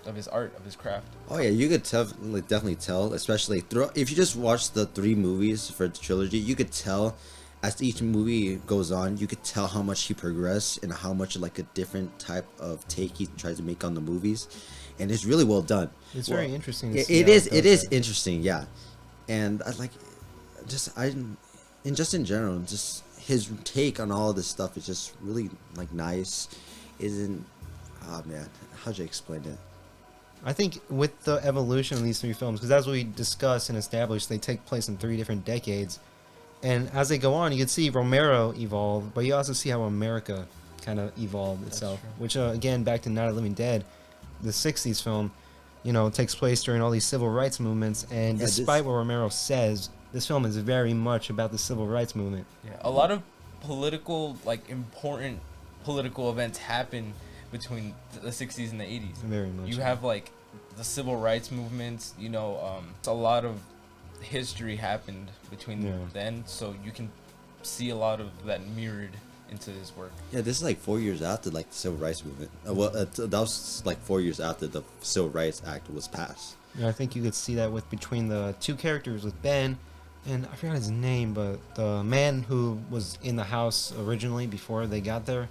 [SPEAKER 1] of his art, of his craft.
[SPEAKER 3] Oh yeah, you could definitely tell, especially if you just watch the 3 movies for the trilogy, you could tell as each movie goes on, you could tell how much he progressed and how much like a different type of take he tries to make on the movies, and it's really well done.
[SPEAKER 2] It's very interesting. To
[SPEAKER 3] It
[SPEAKER 2] see
[SPEAKER 3] it is interesting, yeah, and I like just in general, just his take on all of this stuff is just really like nice. Oh man, how'd you explain it?
[SPEAKER 2] I think with the evolution of these 3 films, because as we discussed and established, they take place in 3 different decades. And as they go on, you can see Romero evolve, but you also see how America kind of evolved itself. Which, again, back to Night of the Living Dead, the 60s film, you know, takes place during all these civil rights movements. And despite what Romero says, this film is very much about the civil rights movement.
[SPEAKER 1] Yeah, a lot of important political events happen between the 60s and the 80s.
[SPEAKER 2] Very much.
[SPEAKER 1] You have like the civil rights movements, you know, a lot of history happened between then, so you can see a lot of that mirrored into his work.
[SPEAKER 3] Yeah, this is like 4 years after like the civil rights movement. That was like 4 years after the Civil Rights Act was passed.
[SPEAKER 2] Yeah, I think you could see that with between the 2 characters with Ben, and I forgot his name, but the man who was in the house originally before they got there,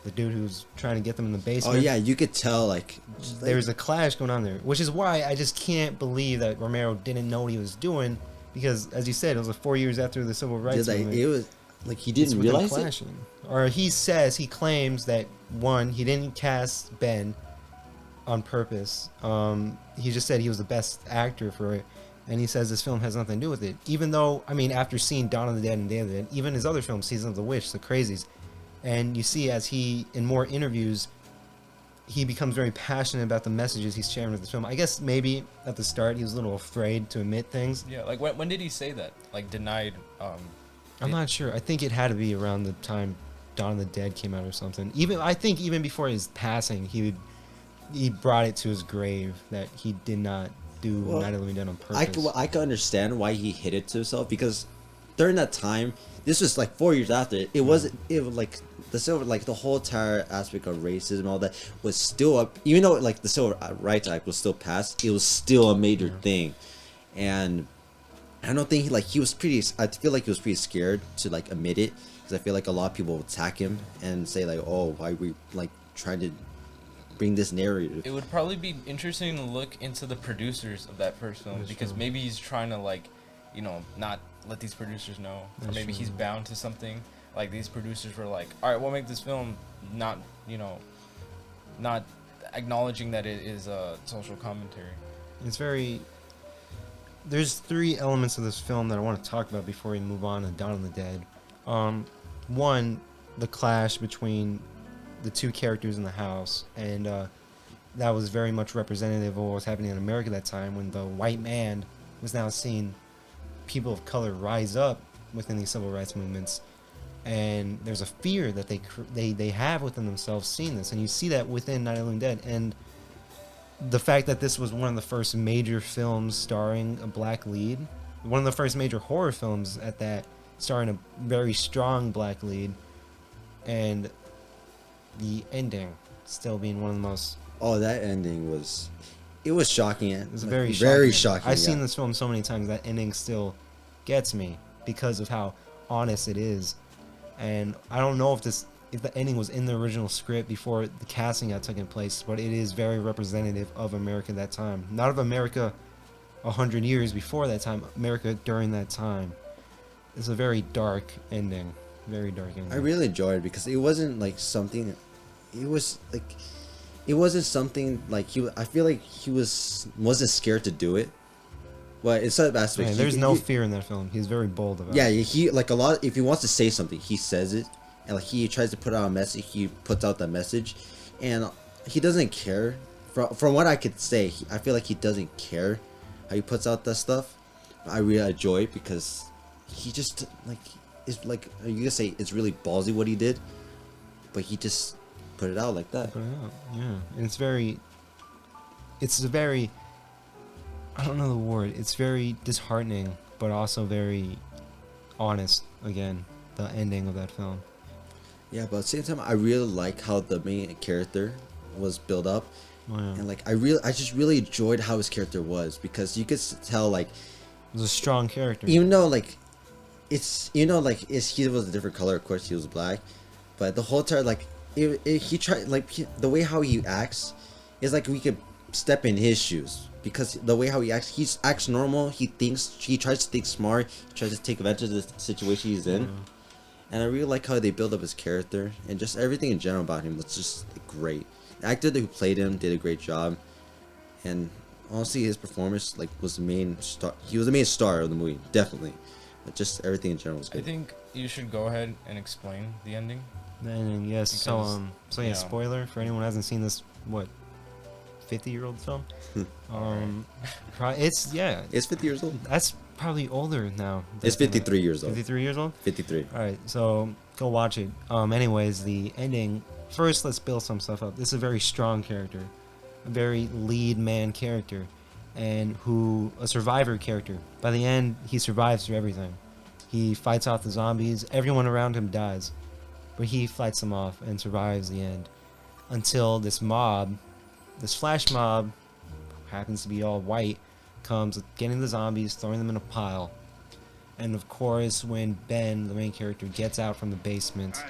[SPEAKER 2] the dude who's trying to get them in the basement.
[SPEAKER 3] Oh yeah, you could tell like
[SPEAKER 2] there's a clash going on there, which is why I just can't believe that Romero didn't know what he was doing, because as you said, it was like 4 years after the civil rights movement.
[SPEAKER 3] It was like he didn't realize it.
[SPEAKER 2] Or he claims that one, he didn't cast Ben on purpose. He just said he was the best actor for it, and he says this film has nothing to do with it. Even though, I mean, after seeing Dawn of the Dead and Day of the Dead, even his other films, Season of the Witch, The Crazies, and you see as he, in more interviews, he becomes very passionate about the messages he's sharing with the film. I guess maybe at the start he was a little afraid to admit things.
[SPEAKER 1] Yeah, like when did he say that? Like denied.
[SPEAKER 2] I'm not sure. I think it had to be around the time Dawn of the Dead came out or something. I think even before his passing, he brought it to his grave that he did not do Night of the Living Dead on purpose.
[SPEAKER 3] I can understand why he hid it to himself, because during that time, this was like 4 years after it was like the whole entire aspect of racism, all that was still up. Even though like the Civil Rights Act was still passed, it was still a major thing, and I don't think he was pretty. I feel like he was pretty scared to like admit it, because I feel like a lot of people would attack him and say like, "Oh, why are we like trying to bring this narrative?"
[SPEAKER 1] It would probably be interesting to look into the producers of that first film, because maybe he's trying to like, you know, not let these producers know, or maybe he's bound to something. Like these producers were like, all right, we'll make this film not acknowledging that it is a social commentary.
[SPEAKER 2] There's 3 elements of this film that I want to talk about before we move on to Dawn of the Dead. One, the clash between the 2 characters in the house, and that was very much representative of what was happening in America at that time, when the white man was now seeing people of color rise up within these civil rights movements. And there's a fear that they have within themselves seeing this, and you see that within Night of the Living Dead. And the fact that this was one of the first major films starring a black lead, one of the first major horror films at that, starring a very strong black lead, and the ending still being one of the most...
[SPEAKER 3] Oh, that ending was shocking.
[SPEAKER 2] It was very
[SPEAKER 3] shocking.
[SPEAKER 2] I've seen this film so many times, that ending still gets me because of how honest it is. And I don't know if the ending was in the original script before the casting had taken place, but it is very representative of America at that time. Not of America 100 years before that time, America during that time. It's a very dark ending. Very dark ending.
[SPEAKER 3] I really enjoyed it because it wasn't like something. It was like, it wasn't something like I feel like he wasn't scared to do it. But in some aspects,
[SPEAKER 2] there's no fear in that film. He's very bold about it.
[SPEAKER 3] Yeah, he like a lot. If he wants to say something, he says it, and like he tries to put out a message. He puts out that message, and he doesn't care. From what I could say, I feel like he doesn't care how he puts out that stuff. I really enjoy it because he just like it's like you could say it's really ballsy what he did, but he just put it out like that.
[SPEAKER 2] Put it out, yeah, and it's a very. I don't know the word. It's very disheartening, but also very honest. Again, the ending of that film.
[SPEAKER 3] Yeah, but at the same time, I really like how the main character was built up, and like I just really enjoyed how his character was because you could tell like
[SPEAKER 2] it was a strong character.
[SPEAKER 3] Even though like he was a different color, of course he was black, but the whole time like he tried like the way how he acts is like we could step in his shoes. Because the way how he acts normal, he tries to think smart, he tries to take advantage of the situation he's in, and I really like how they build up his character and just everything in general about him was just great. The actor who played him did a great job, and honestly, his performance was the main star. He was the main star of the movie, definitely. But just everything in general was good.
[SPEAKER 1] I think you should go ahead and explain the ending.
[SPEAKER 2] The ending, yes. Because, spoiler for anyone who hasn't seen this. What? 50-year-old film. It's
[SPEAKER 3] 50 years old.
[SPEAKER 2] That's probably older now.
[SPEAKER 3] It's 53 years old.
[SPEAKER 2] 53 years old.
[SPEAKER 3] 53.
[SPEAKER 2] All right, so go watch it. Anyways, the ending. First, let's build some stuff up. This is a very strong character, a very lead man character, and a survivor character. By the end, he survives through everything. He fights off the zombies. Everyone around him dies, but he fights them off and survives the end until this flash mob, happens to be all white, comes getting the zombies, throwing them in a pile. And of course, when Ben, the main character, gets out from the basement,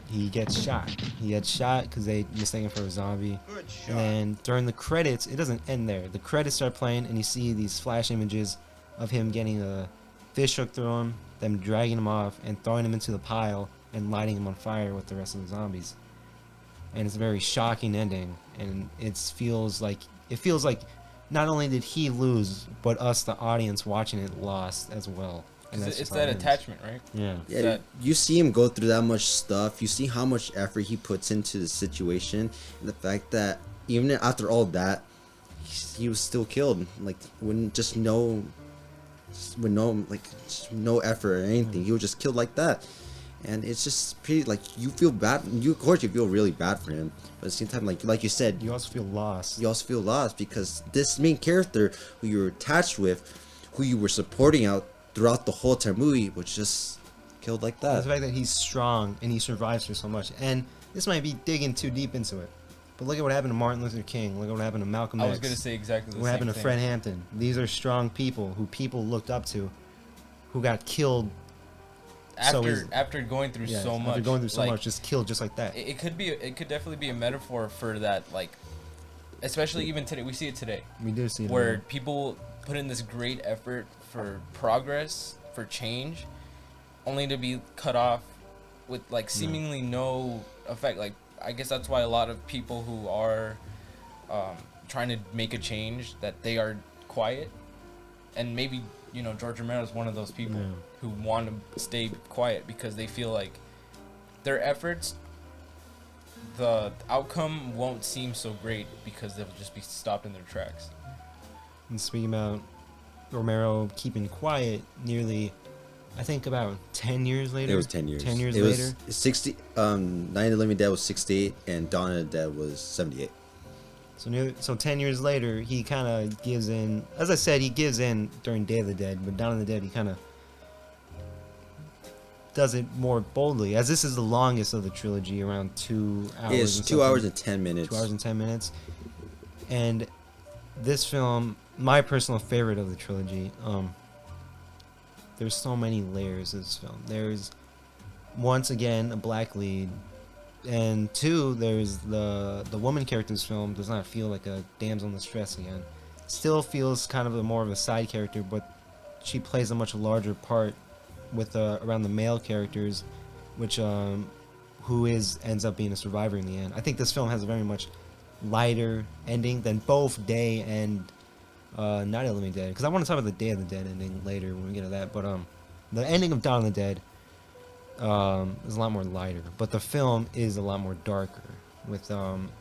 [SPEAKER 2] he gets shot. He gets shot because they mistake him for a zombie. And then during the credits, it doesn't end there. The credits start playing, and you see these flash images of him getting a fish hook through him, them dragging him off, and throwing him into the pile, and lighting him on fire with the rest of the zombies. And it's a very shocking ending, and it feels like not only did he lose, but us, the audience watching it, lost as well. And
[SPEAKER 1] it's that attachment, right?
[SPEAKER 2] Yeah.
[SPEAKER 3] You see him go through that much stuff. You see how much effort he puts into the situation, and the fact that even after all that, he was still killed. Like no effort or anything. He was just killed like that. And it's just pretty, like, you feel bad. Of course, you feel really bad for him. But at the same time, like you said...
[SPEAKER 2] You also feel lost.
[SPEAKER 3] You also feel lost because this main character who you were attached with, who you were supporting out throughout the whole entire movie, was just killed like that.
[SPEAKER 2] The fact that he's strong and he survives through so much. And this might be digging too deep into it. But look at what happened to Martin Luther King. Look at what happened to Malcolm X.
[SPEAKER 1] I was going to say exactly the same thing.
[SPEAKER 2] What happened to Fred Hampton. These are strong people who people looked up to, who got killed...
[SPEAKER 1] After going through so much,
[SPEAKER 2] just killed just like that.
[SPEAKER 1] It could definitely be a metaphor for that, like, especially even today. We see it today.
[SPEAKER 2] We do see it
[SPEAKER 1] where people put in this great effort for progress, for change, only to be cut off with like seemingly no effect. Like, I guess that's why a lot of people who are trying to make a change, that they are quiet, and maybe George Romero is one of those people who want to stay quiet because they feel like their efforts, the outcome won't seem so great because they'll just be stopped in their tracks.
[SPEAKER 2] And speaking about Romero keeping quiet, nearly, I think about 10 years later.
[SPEAKER 3] It was 10 years.
[SPEAKER 2] 10 years
[SPEAKER 3] it
[SPEAKER 2] later.
[SPEAKER 3] Was 60. Night of the Living Dead was 68, and Dawn of the Dead was 78.
[SPEAKER 2] So 10 years later, he kind of gives in. As I said, he gives in during Day of the Dead, but Dawn of the Dead, he kind of does it more boldly. As this is the longest of the trilogy, around 2 hours.
[SPEAKER 3] It's 2 hours and 10 minutes.
[SPEAKER 2] 2 hours and 10 minutes. And this film, my personal favorite of the trilogy. There's so many layers of this film. There's once again a black lead, and two, there's the woman character's film does not feel like a damsel in distress again. Still feels kind of more of a side character, but she plays a much larger part with around the male characters, which ends up being a survivor in the end. I think this film has a very much lighter ending than both Day and Night of the Living Dead, because I want to talk about the Day of the Dead ending later when we get to that. But the ending of Dawn of the Dead is a lot more lighter, but the film is a lot more darker with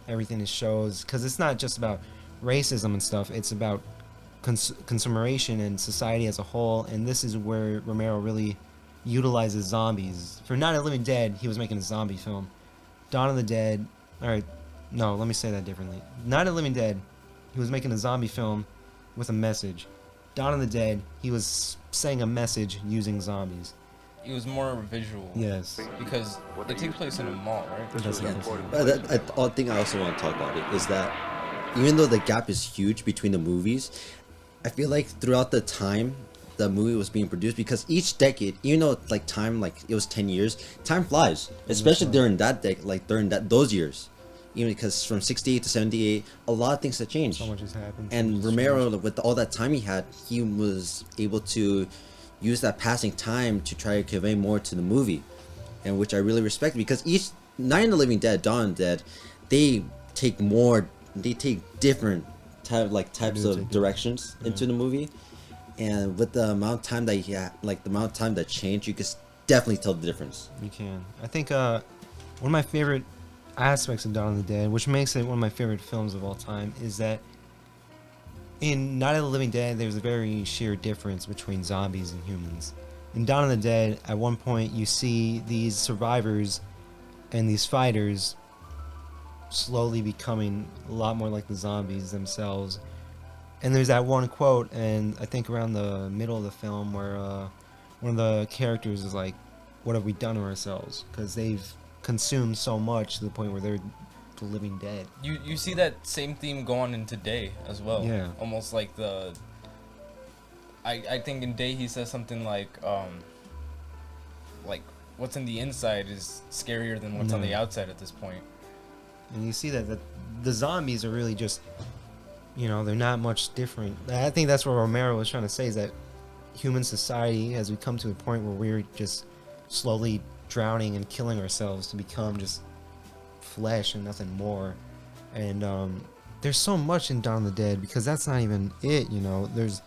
[SPEAKER 2] everything it shows, because it's not just about racism and stuff. It's about consumeration and society as a whole, and this is where Romero really utilizes zombies. For Night of the Living Dead, he was making a zombie film. Dawn of the Dead, alright, no, let me say that differently. Night of the Living Dead, he was making a zombie film with a message. Dawn of the Dead, he was saying a message using zombies.
[SPEAKER 1] It was more visual.
[SPEAKER 2] Yes.
[SPEAKER 1] Because it takes place in a mall, right?
[SPEAKER 2] That's
[SPEAKER 3] Yeah. The thing I also want to talk about it is that even though the gap is huge between the movies, I feel like throughout the time the movie was being produced, because each decade, even though like time, like it was 10 years, time flies, especially during that decade, like during those years. Even because from 68 to 78, a lot of things have changed.
[SPEAKER 2] So much has happened.
[SPEAKER 3] And Romero, with all that time he had, he was able to use that passing time to try to convey more to the movie, and which I really respect, because each Night of the Living Dead, Dawn of the Dead, they take different types of directions into the movie, and with the amount of time that he had, like the amount of time that changed, you could definitely tell the difference.
[SPEAKER 2] You can. I think one of my favorite aspects of Dawn of the Dead, which makes it one of my favorite films of all time, is that in Night of the Living Dead, there's a very sheer difference between zombies and humans. In Dawn of the Dead, at one point, you see these survivors and these fighters slowly becoming a lot more like the zombies themselves. And there's that one quote, and I think around the middle of the film, where one of the characters is like, "What have we done to ourselves?" Because they've consumed so much to the point where they're the living dead.
[SPEAKER 1] You see that same theme go on in Today as well.
[SPEAKER 2] Yeah.
[SPEAKER 1] Almost like I think in Day he says something like what's in the inside is scarier than what's on the outside at this point.
[SPEAKER 2] And you see that the zombies are really just, they're not much different. I think that's what Romero was trying to say, is that human society has come to a point where we're just slowly drowning and killing ourselves to become just flesh and nothing more. And there's so much in Dawn of the Dead, because that's not even it. There's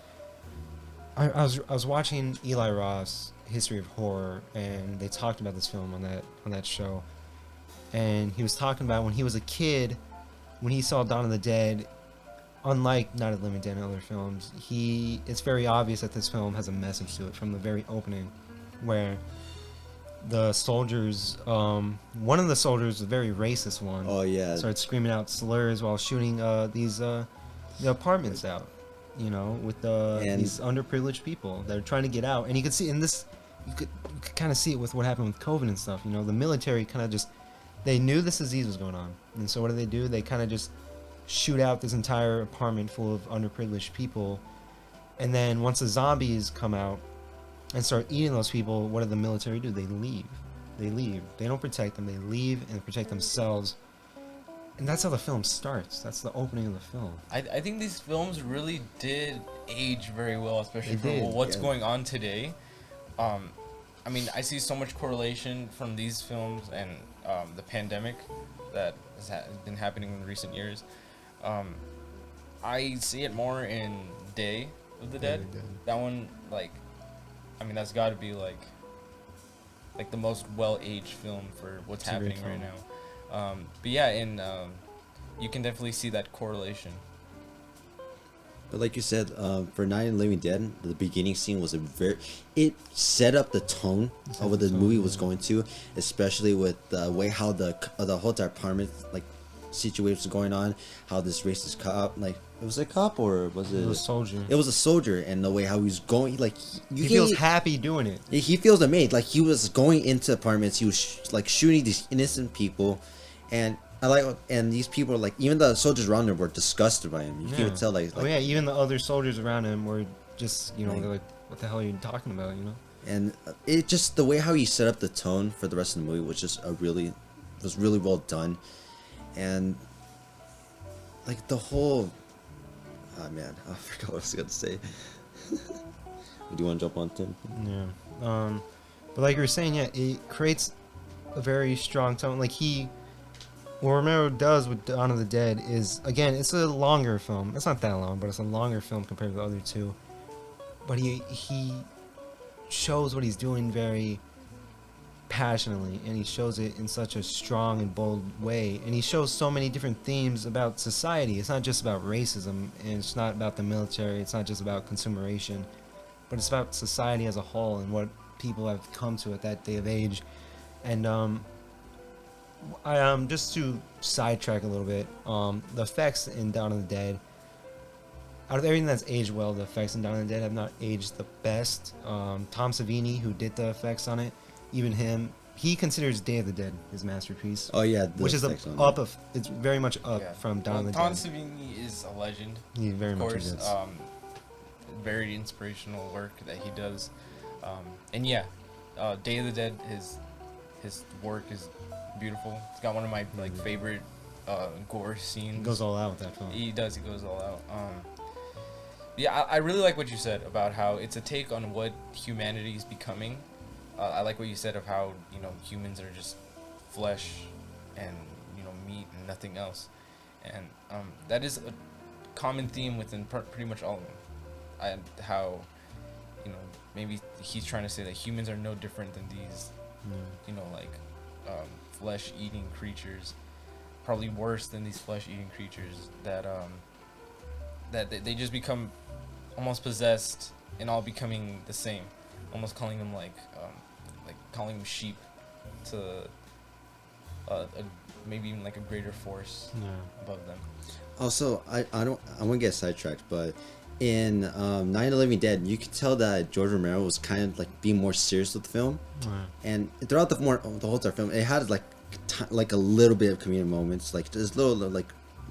[SPEAKER 2] I was watching Eli Roth's History of Horror, and they talked about this film on that show, and he was talking about when he was a kid, when he saw Dawn of the Dead. Unlike Night of the Living Dead and other films, it's very obvious that this film has a message to it from the very opening, where the soldiers, one of the soldiers, a very racist one, started screaming out slurs while shooting the apartments out, with these underprivileged people that are trying to get out. And you could see in this, you could kind of see it with what happened with COVID and stuff. The military kind of just, they knew this disease was going on, and so what do? They kind of just shoot out this entire apartment full of underprivileged people, and then once the zombies come out and start eating those people, what do the military do? They leave. They don't protect them. They leave and protect themselves. And that's how the film starts. That's the opening of the film.
[SPEAKER 1] I think these films really did age very well, especially for what's going on today. I mean, I see so much correlation from these films and the pandemic that has been happening in recent years. I see it more in Day of the Dead. That one, that's got to be like the most well-aged film for what's happening right now. But yeah, you can definitely see that correlation.
[SPEAKER 3] But like you said, for Night of the Living Dead, the beginning scene was it set up the tone of what the movie was going to, especially with the way how the whole apartment situation was going on, how this racist cop, it was a cop or was it?
[SPEAKER 2] It was a soldier.
[SPEAKER 3] It was a soldier, and the way how he was going,
[SPEAKER 2] he feels happy doing it.
[SPEAKER 3] He feels amazed, he was going into apartments, he was shooting these innocent people, and and these people are like, even the soldiers around him were disgusted by him. You can even tell, like,
[SPEAKER 2] oh yeah, even the other soldiers around him were just, they're like, what the hell are you talking about,
[SPEAKER 3] And it just, the way how he set up the tone for the rest of the movie was just was really well done. And like the whole, oh man, I forgot what I was gonna say. Do you want to jump on, Tim?
[SPEAKER 2] Yeah. But like you were saying, yeah, it creates a very strong tone. Like what Romero does with Dawn of the Dead is, again, it's a longer film. It's not that long, but it's a longer film compared to the other two. But he shows what he's doing very passionately, and he shows it in such a strong and bold way. And he shows so many different themes about society. It's not just about racism, and it's not about the military. It's not just about consumeration, but it's about society as a whole and what people have come to at that day of age. And I just to sidetrack a little bit, the effects in Dawn of the Dead, out of everything that's aged well, the effects in Dawn of the Dead have not aged the best. Tom Savini, who did the effects on it, even him, he considers Day of the Dead his masterpiece.
[SPEAKER 3] Oh yeah,
[SPEAKER 2] which is it's very much up from Dawn of the Dead.
[SPEAKER 1] Tom Savini is a legend.
[SPEAKER 2] He very much is.
[SPEAKER 1] Very inspirational work that he does, and yeah, Day of the Dead, his work is beautiful. It's got one of my favorite gore scenes.
[SPEAKER 2] He goes all out with that film.
[SPEAKER 1] He does. He goes all out. Yeah, I really like what you said about how it's a take on what humanity is becoming. I like what you said of how humans are just flesh and meat and nothing else, and that is a common theme within pretty much all of them. And how maybe he's trying to say that humans are no different than these flesh eating creatures, probably worse than these flesh eating creatures that they just become almost possessed and all becoming the same, almost calling them calling them sheep to maybe even a greater force above them.
[SPEAKER 3] Also, I won't get sidetracked, but in Night of the Living Dead, you could tell that George Romero was kind of being more serious with the film, and throughout the whole entire film, it had a little bit of comedic moments, there's little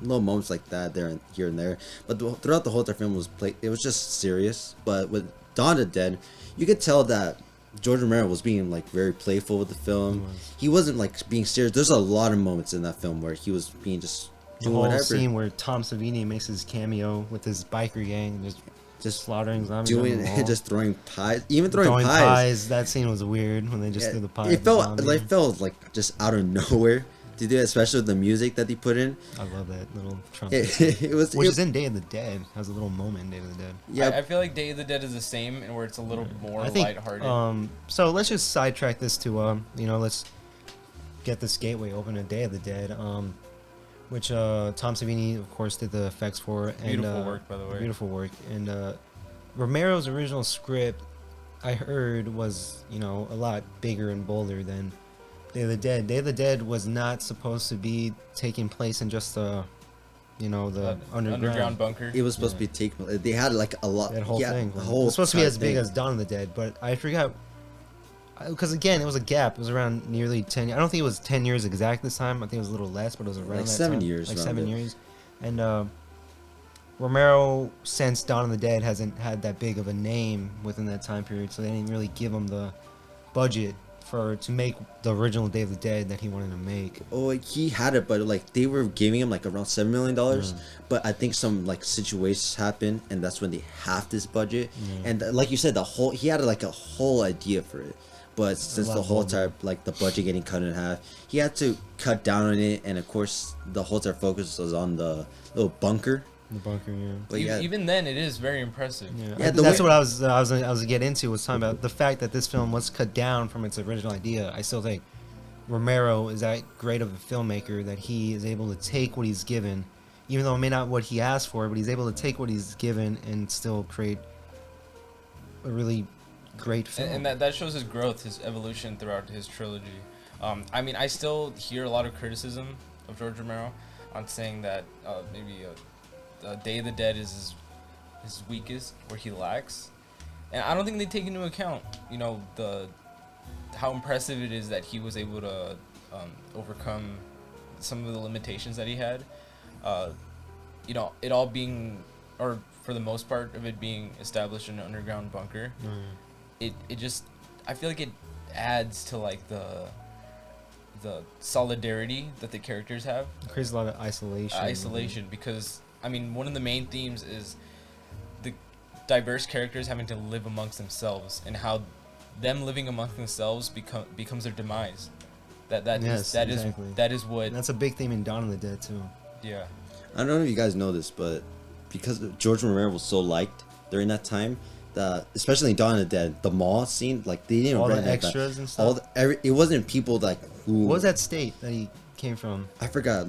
[SPEAKER 3] moments like that there here and there, but throughout the whole entire film it was just serious. But with Dawn of the Dead, you could tell that George Romero was being very playful with the film. He wasn't being serious. There's a lot of moments in that film where he was being just
[SPEAKER 2] the whole scene where Tom Savini makes his cameo with his biker gang, just slaughtering zombies,
[SPEAKER 3] just throwing pies, throwing pies.
[SPEAKER 2] That scene was weird when they just threw the pies.
[SPEAKER 3] It felt just out of nowhere to do it, especially with the music that he put in.
[SPEAKER 2] I love that little trumpet. Which is in Day of the Dead. Has a little moment in Day of the Dead.
[SPEAKER 1] Yeah, I feel like Day of the Dead is the same, and where it's a little more lighthearted.
[SPEAKER 2] So let's just sidetrack this to let's get this gateway open to Day of the Dead. Which Tom Savini, of course, did the effects for.
[SPEAKER 1] Beautiful work, by the way.
[SPEAKER 2] Beautiful work. And Romero's original script, I heard, was, a lot bigger and bolder than Day of the Dead. Day of the Dead was not supposed to be taking place in just the
[SPEAKER 1] underground bunker.
[SPEAKER 3] It was supposed to be they had a lot.
[SPEAKER 2] That whole thing. It was supposed to be as big as Dawn of the Dead, but I forgot. Because again, it was a gap. It was around nearly 10. I don't think it was 10 years exact this time. I think it was a little less, but it was around that
[SPEAKER 3] 7
[SPEAKER 2] time.
[SPEAKER 3] years.
[SPEAKER 2] 7 years. And Romero, since Dawn of the Dead, hasn't had that big of a name within that time period, so they didn't really give him the budget to make the original Day of the Dead that he wanted to make.
[SPEAKER 3] Oh, he had it, but they were giving him around $7 million. But I think some situations happened, and that's when they halved his budget. And like you said, he had a whole idea for it. But since the whole time, the budget getting cut in half, he had to cut down on it. And of course, the whole entire focus was on the little bunker.
[SPEAKER 2] The bunker, yeah.
[SPEAKER 3] But
[SPEAKER 1] even then, it is very impressive.
[SPEAKER 2] Yeah, that's what I was get into, was talking about the fact that this film was cut down from its original idea. I still think Romero is that great of a filmmaker that he is able to take what he's given, even though it may not what he asked for, but he's able to take what he's given and still create a really great film.
[SPEAKER 1] And that shows his growth, his evolution throughout his trilogy. I still hear a lot of criticism of George Romero on saying that maybe Day of the Dead is his weakest, where he lacks. And I don't think they take into account, how impressive it is that he was able to overcome some of the limitations that he had, you know, it all being, or for the most part of it being established in an underground bunker, it just, I feel like it adds to like the solidarity that the characters have.
[SPEAKER 2] It creates a lot of isolation.
[SPEAKER 1] Because I mean, one of the main themes is the diverse characters having to live amongst themselves, and how them living amongst themselves becomes their demise. That is what.
[SPEAKER 2] And that's a big theme in Dawn of the Dead too.
[SPEAKER 1] Yeah.
[SPEAKER 3] I don't know if you guys know this, but because George Romero was so liked during that time, especially in Dawn of the Dead, the mall scene, like they didn't
[SPEAKER 2] all
[SPEAKER 3] rent
[SPEAKER 2] the
[SPEAKER 3] like
[SPEAKER 2] extras
[SPEAKER 3] that.
[SPEAKER 2] and stuff.
[SPEAKER 3] It wasn't people like who.
[SPEAKER 2] What was that state that he came from?
[SPEAKER 3] I forgot.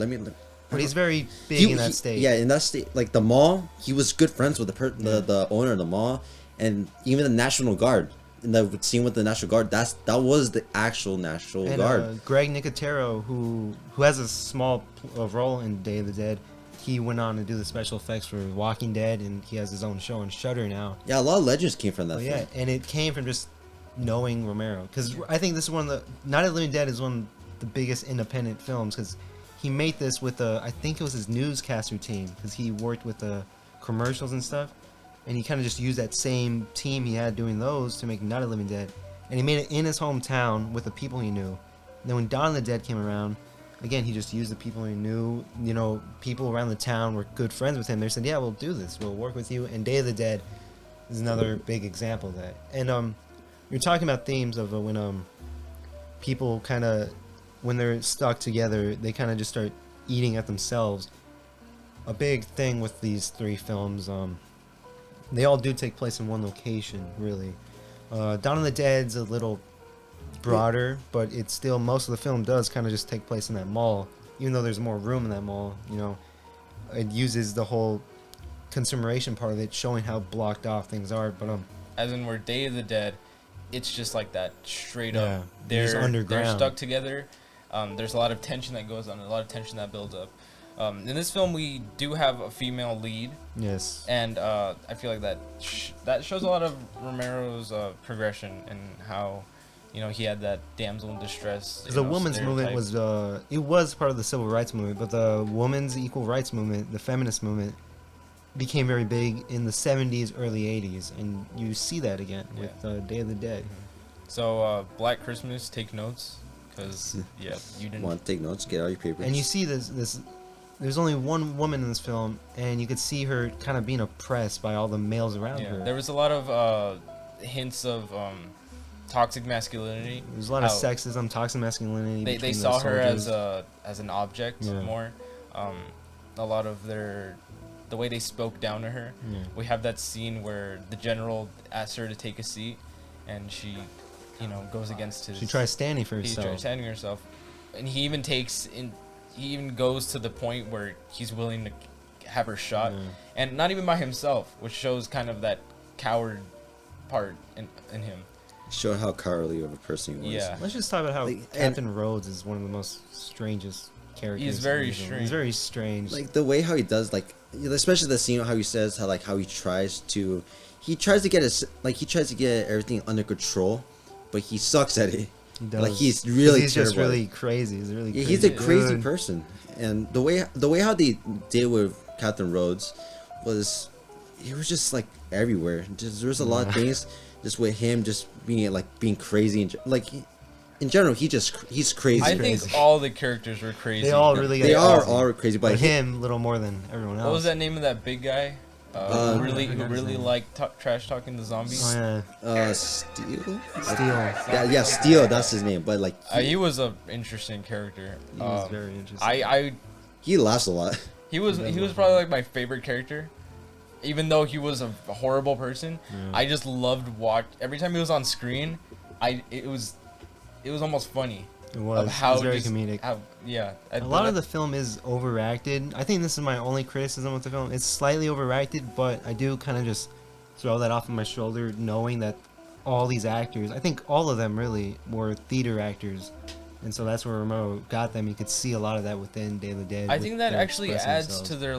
[SPEAKER 2] But he's very big in that state.
[SPEAKER 3] Yeah, in that state, like the mall, he was good friends with the owner of the mall, and even the National Guard. In the scene with the National Guard, that was the actual National Guard.
[SPEAKER 2] Greg Nicotero, who has a small role in Day of the Dead, he went on to do the special effects for Walking Dead, and he has his own show on Shudder now.
[SPEAKER 3] Yeah, a lot of legends came from that.
[SPEAKER 2] Yeah, and it came from just knowing Romero, because I think this is one of the Night of the Living Dead is one of the biggest independent films, because he made this with I think it was his newscaster team, because he worked with the commercials and stuff, and he kind of just used that same team he had doing those to make Night of the Living Dead, and he made it in his hometown with the people he knew. And then when Dawn of the Dead came around, again, he just used the people he knew. You know, people around the town were good friends with him. They said, yeah, we'll do this, we'll work with you. And Day of the Dead is another big example of that. And you're talking about themes of when people kind of, when they're stuck together, they kind of just start eating at themselves. A big thing with these three films, they all do take place in one location, really. Dawn of the Dead's a little broader, but it's still, most of the film does kind of just take place in that mall, even though there's more room in that mall. You know, it uses the whole consumeration part of it, showing how blocked off things are. But
[SPEAKER 1] as in where Day of the Dead, it's just like that straight up.
[SPEAKER 2] They're underground.
[SPEAKER 1] They're stuck together. There's a lot of tension that goes on, a lot of tension that builds up. In this film, we do have a female lead.
[SPEAKER 2] Yes.
[SPEAKER 1] And I feel like that shows a lot of Romero's progression and how, you know, he had that damsel in distress.
[SPEAKER 2] The women's movement was it was part of the civil rights movement, but the women's equal rights movement, the feminist movement, became very big in the 70s, early 80s, and you see that again with Day of the Dead.
[SPEAKER 1] So Black Christmas, take notes, because you didn't
[SPEAKER 3] want to take notes. Get out your papers.
[SPEAKER 2] And you see this. There's only one woman in this film, and you could see her kind of being oppressed by all the males around her.
[SPEAKER 1] There was a lot of hints of toxic masculinity.
[SPEAKER 2] There's a lot of sexism, toxic masculinity.
[SPEAKER 1] They saw her as an object more. A lot of the way they spoke down to her. Yeah. We have that scene where the general asks her to take a seat, and she, you know, goes against his.
[SPEAKER 2] She tries standing for herself.
[SPEAKER 1] She tries standing herself, and he even goes to the point where he's willing to have her shot, and not even by himself, which shows kind of that coward part in him.
[SPEAKER 3] Show how cowardly of a person he was.
[SPEAKER 2] Yeah. Let's just talk about how Captain Rhodes is one of the most strangest characters.
[SPEAKER 1] He's very strange.
[SPEAKER 2] He's very strange.
[SPEAKER 3] Like the way how he does, like especially the scene how he says how he tries to get everything under control, but he sucks at it.
[SPEAKER 2] He does.
[SPEAKER 3] Like he's really
[SPEAKER 2] he's just really crazy. He's really crazy.
[SPEAKER 3] He's a crazy person, and the way how they did with Captain Rhodes was, he was just like everywhere. Just there was a lot of things just with him just being crazy and like in general he's crazy.
[SPEAKER 1] I think all the characters were crazy.
[SPEAKER 2] They all really
[SPEAKER 3] they are all crazy,
[SPEAKER 2] but him a little more than everyone else.
[SPEAKER 1] What was that name of that big guy? Who really liked trash talking the zombies?
[SPEAKER 3] Oh yeah. Steel. Yeah, Steel. That's his name. But like
[SPEAKER 1] he was an interesting character.
[SPEAKER 2] He was very interesting.
[SPEAKER 3] He laughs a lot.
[SPEAKER 1] He was probably like my favorite character, even though he was a horrible person. Yeah. I just loved every time he was on screen. It was almost funny.
[SPEAKER 2] It was. It was very comedic.
[SPEAKER 1] A
[SPEAKER 2] lot of the film is overacted. I think this is my only criticism with the film. It's slightly overacted, but I do kind of just throw that off of my shoulder, knowing that all these actors, I think all of them really were theater actors, and so that's where Romero got them. You could see a lot of that within Day of the Dead.
[SPEAKER 1] I think that actually adds to their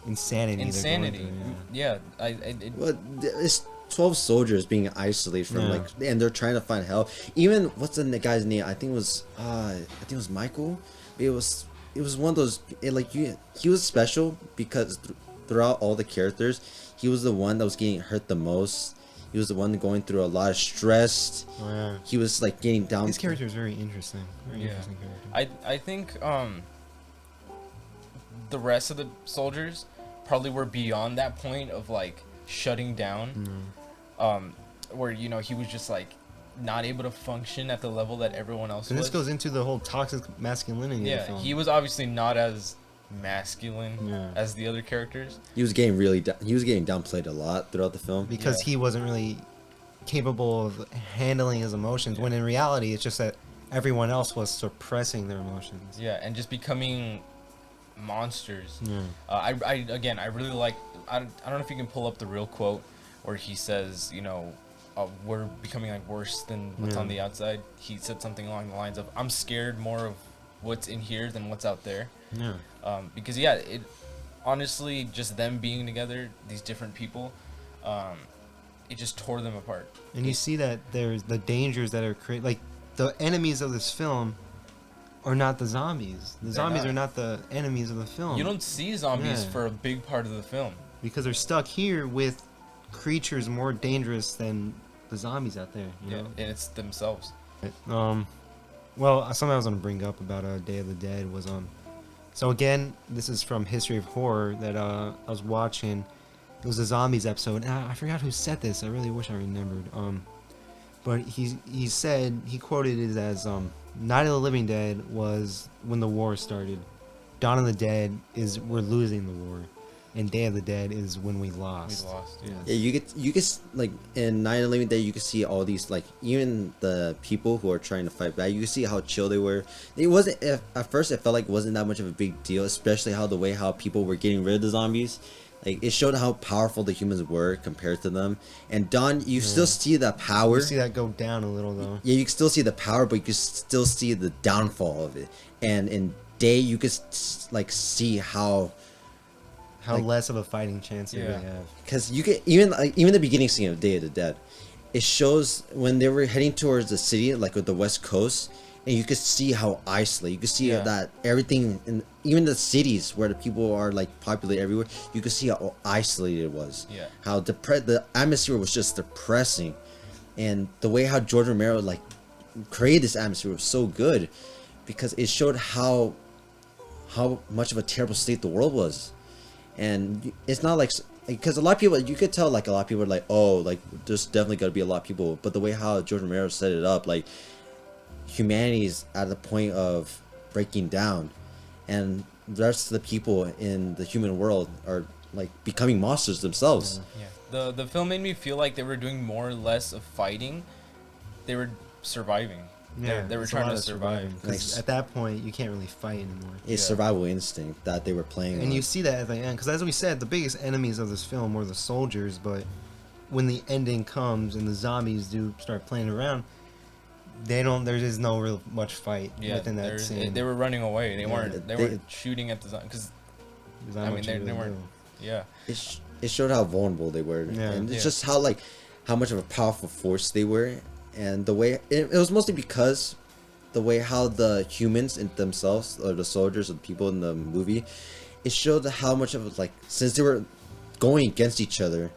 [SPEAKER 2] insanity.
[SPEAKER 1] Yeah.
[SPEAKER 3] It's 12 soldiers being isolated from and they're trying to find help. Even what's the guy's name? I think it was Michael. it was one of those he was special because throughout all the characters, he was the one that was getting hurt the most. He was the one going through a lot of stress.
[SPEAKER 2] Oh, yeah.
[SPEAKER 3] He was like getting down.
[SPEAKER 2] His character is very interesting. Very interesting character.
[SPEAKER 1] I think the rest of the soldiers probably were beyond that point of like shutting down. Where he was just like not able to function at the level that everyone else
[SPEAKER 2] And
[SPEAKER 1] was.
[SPEAKER 2] this goes into the whole toxic masculinity of the film.
[SPEAKER 1] He was obviously not as masculine as the other characters.
[SPEAKER 3] He was getting downplayed a lot throughout the film
[SPEAKER 2] because he wasn't really capable of handling his emotions, when in reality it's just that everyone else was suppressing their emotions.
[SPEAKER 1] Yeah, and just becoming monsters.
[SPEAKER 2] Yeah.
[SPEAKER 1] I really like, I don't know if you can pull up the real quote where he says, we're becoming like worse than what's on the outside. He said something along the lines of, I'm scared more of what's in here than what's out there.
[SPEAKER 2] Yeah.
[SPEAKER 1] Because it honestly, just them being together, these different people, it just tore them apart.
[SPEAKER 2] And you see that there's the dangers that are created. Like, the enemies of this film are not the zombies. The zombies are not the enemies of the film.
[SPEAKER 1] You don't see zombies for a big part of the film.
[SPEAKER 2] Because they're stuck here with creatures more dangerous than the zombies out there. You know?
[SPEAKER 1] And it's themselves.
[SPEAKER 2] Well, something I was going to bring up about Day of the Dead was so again, this is from History of Horror that I was watching. It was a zombies episode. And I forgot who said this. I really wish I remembered. But he said, he quoted it as Night of the Living Dead was when the war started. Dawn of the Dead is we're losing the war. And Day of the Dead is when we lost.
[SPEAKER 3] Yeah, you get like in Night of the Living Dead, you can see all these, like, even the people who are trying to fight back. You can see how chill they were. It wasn't at first. It felt like it wasn't that much of a big deal, especially how people were getting rid of the zombies. Like, it showed how powerful the humans were compared to them. And Dawn, you still see that power.
[SPEAKER 2] You see that go down a little though.
[SPEAKER 3] Yeah, you can still see the power, but you can still see the downfall of it. And in Day, you could like see how
[SPEAKER 2] less of a fighting chance they really have.
[SPEAKER 3] Because you get even the beginning scene of Day of the Dead, it shows when they were heading towards the city, like with the West Coast, and you could see how isolated. You could see that everything, and even the cities where the people are like populated everywhere, you could see how isolated it was.
[SPEAKER 1] Yeah.
[SPEAKER 3] How the atmosphere was just depressing, and the way how Jordan Romero like created this atmosphere was so good, because it showed how much of a terrible state the world was. And it's not like, because a lot of people, you could tell, like, a lot of people are like, oh, like, there's definitely got to be a lot of people. But the way how Jordan Romero set it up, like, humanity's at the point of breaking down, and the rest of the people in the human world are like becoming monsters themselves.
[SPEAKER 1] The film made me feel like they were doing more or less of fighting. They were surviving. They were trying to survive.
[SPEAKER 2] Because at that point, you can't really fight anymore.
[SPEAKER 3] It's survival instinct that they were playing
[SPEAKER 2] and
[SPEAKER 3] on.
[SPEAKER 2] you see that at the end, because as we said, the biggest enemies of this film were the soldiers, but when the ending comes and the zombies do start playing around, there is no real much fight within that scene.
[SPEAKER 1] They were running away. They weren't shooting at the zombies, because I mean they weren't. Yeah.
[SPEAKER 3] It showed how vulnerable they were, and it's just how much of a powerful force they were. And the way it was mostly because the way how the humans in themselves, or the soldiers or the people in the movie, it showed how much of, like, since they were going against each other,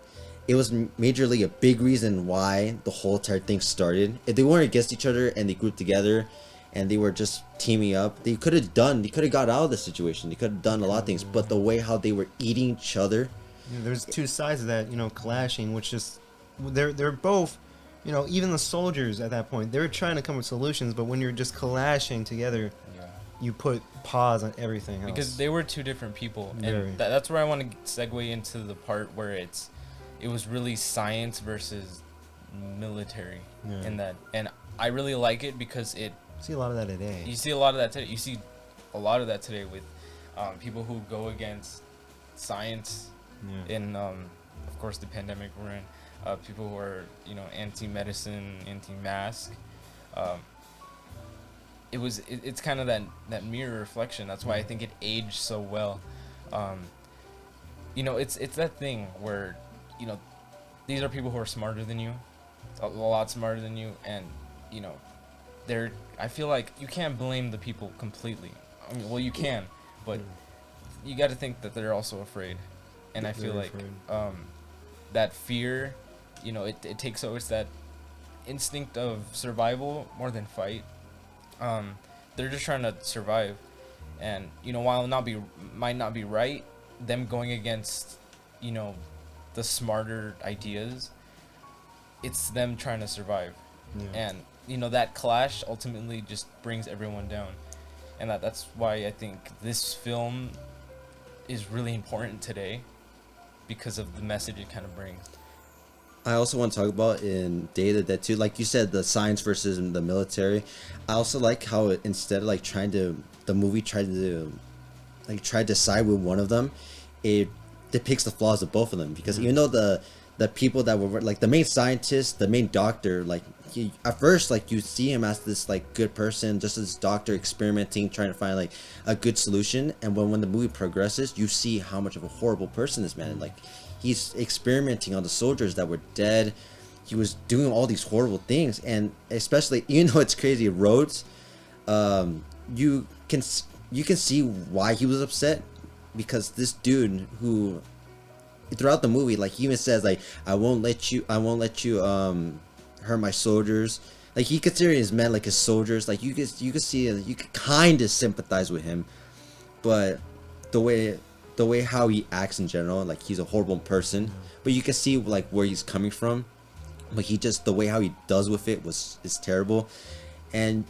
[SPEAKER 3] it was majorly a big reason why the whole entire thing started. If they weren't against each other and they grouped together and they were just teaming up, they could have got out of the situation. They could have done a lot of things, but the way how they were eating each other.
[SPEAKER 2] There's two sides of that, clashing, which just they're both. Even the soldiers at that point, they were trying to come with solutions, but when you're just clashing together, you put pause on everything else.
[SPEAKER 1] Because they were two different people. And that's where I want to segue into the part where it was really science versus military in that. And I really like it because
[SPEAKER 2] you see a lot of that today.
[SPEAKER 1] You see a lot of that today. You see a lot of that today with people who go against science in, of course, the pandemic we're in. People who are, anti-medicine, anti-mask. It's kind of that mirror reflection. That's why I think it aged so well. It's that thing where, these are people who are smarter than you, a lot smarter than you, and, I feel like you can't blame the people completely. I mean, well, you can, but you got to think that they're also afraid, and I feel
[SPEAKER 2] They're
[SPEAKER 1] like
[SPEAKER 2] afraid.
[SPEAKER 1] that fear, it takes over that instinct of survival more than fight. They're just trying to survive, and while might not be right, them going against, you know, the smarter ideas, it's them trying to survive,
[SPEAKER 2] Yeah.
[SPEAKER 1] and that clash ultimately just brings everyone down, and that's why I think this film is really important today because of the message it kind of brings.
[SPEAKER 3] I also want to talk about in Day of the Dead too, like you said, the science versus the military. I also like how instead of like the movie tried to side with one of them, it depicts the flaws of both of them. Because even though the people that were like the main scientist, the main doctor, like he at first like you see him as this like good person, just as doctor experimenting, trying to find like a good solution. And when the movie progresses, you see how much of a horrible person this man is. Like he's experimenting on the soldiers that were dead. He was doing all these horrible things, and especially it's crazy. Rhodes, you can see why he was upset, because this dude who throughout the movie, like he even says like I won't let you hurt my soldiers. Like he considers his men like his soldiers. Like you could see, you could kind of sympathize with him, but the way how he acts in general, like he's a horrible person, but you can see like where he's coming from. But the way how he does with it is terrible, and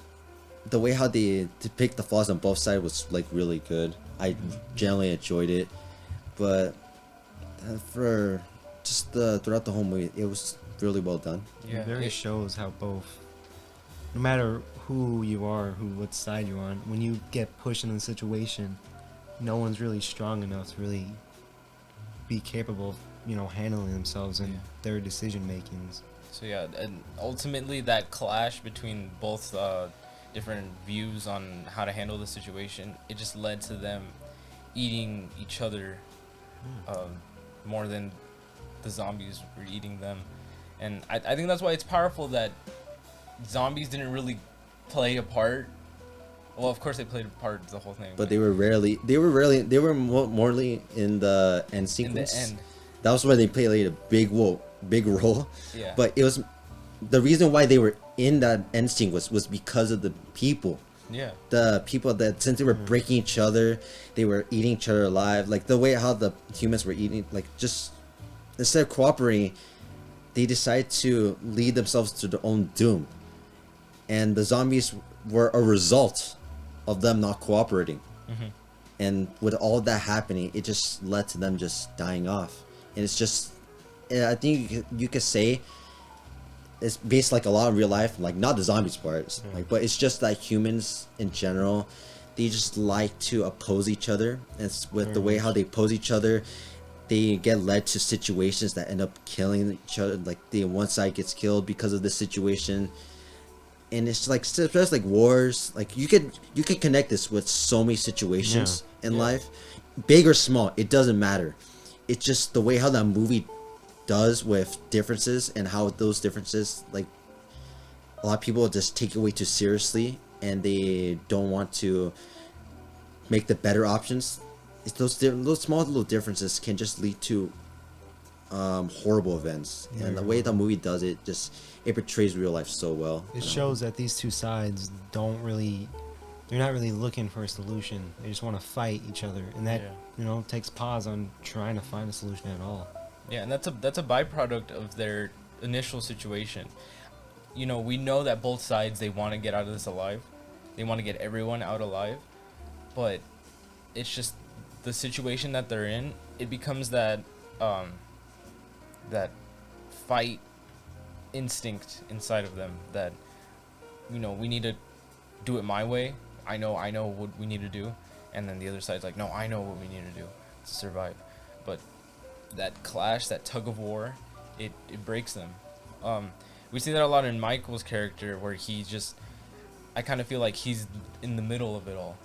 [SPEAKER 3] the way how they depict the flaws on both sides was like really good. I generally enjoyed it, but for just throughout the whole movie, it was really well done.
[SPEAKER 1] Yeah,
[SPEAKER 2] It very shows how both, no matter who you are, what side you're on, when you get pushed in a situation, no one's really strong enough to really be capable of, handling themselves and their decision makings.
[SPEAKER 1] So yeah, and ultimately that clash between both different views on how to handle the situation, it just led to them eating each other more than the zombies were eating them. And I think that's why it's powerful that zombies didn't really play a part. Well, of course they played a part the whole thing.
[SPEAKER 3] But they were morely in the end sequence.
[SPEAKER 1] In the end.
[SPEAKER 3] That was where they played a big role.
[SPEAKER 1] Yeah.
[SPEAKER 3] But it was the reason why they were in that end sequence was because of the people.
[SPEAKER 1] Yeah.
[SPEAKER 3] The people that, since they were breaking each other, they were eating each other alive. Like the way how the humans were eating, like just instead of cooperating, they decided to lead themselves to their own doom. And the zombies were a result of them not cooperating.
[SPEAKER 1] Mm-hmm.
[SPEAKER 3] And with all that happening, it just led to them just dying off. And it's just, I think you could say it's based like a lot in real life, like not the zombies parts, like, but it's just that humans in general, they just like to oppose each other. And it's with the way how they oppose each other, they get led to situations that end up killing each other. Like one side gets killed because of this situation. And it's like just like wars. Like you could connect this with so many situations in life, big or small. It doesn't matter. It's just the way how that movie does with differences, and how those differences, like a lot of people just take it way too seriously, and they don't want to make the better options. It's those small little differences can just lead to horrible events. And the way the movie does it, it portrays real life so well.
[SPEAKER 2] It shows that these two sides they're not really looking for a solution. They just want to fight each other, and that takes pause on trying to find a solution at all.
[SPEAKER 1] Yeah, and that's a byproduct of their initial situation. We know that both sides, they want to get out of this alive. They want to get everyone out alive, but it's just the situation that they're in. It becomes that that fight instinct inside of them that we need to do it my way. I know what we need to do, and then the other side's like, no, I know what we need to do to survive. But that clash, that tug of war, it breaks them. We see that a lot in Michael's character, where I kind of feel like he's in the middle of it all,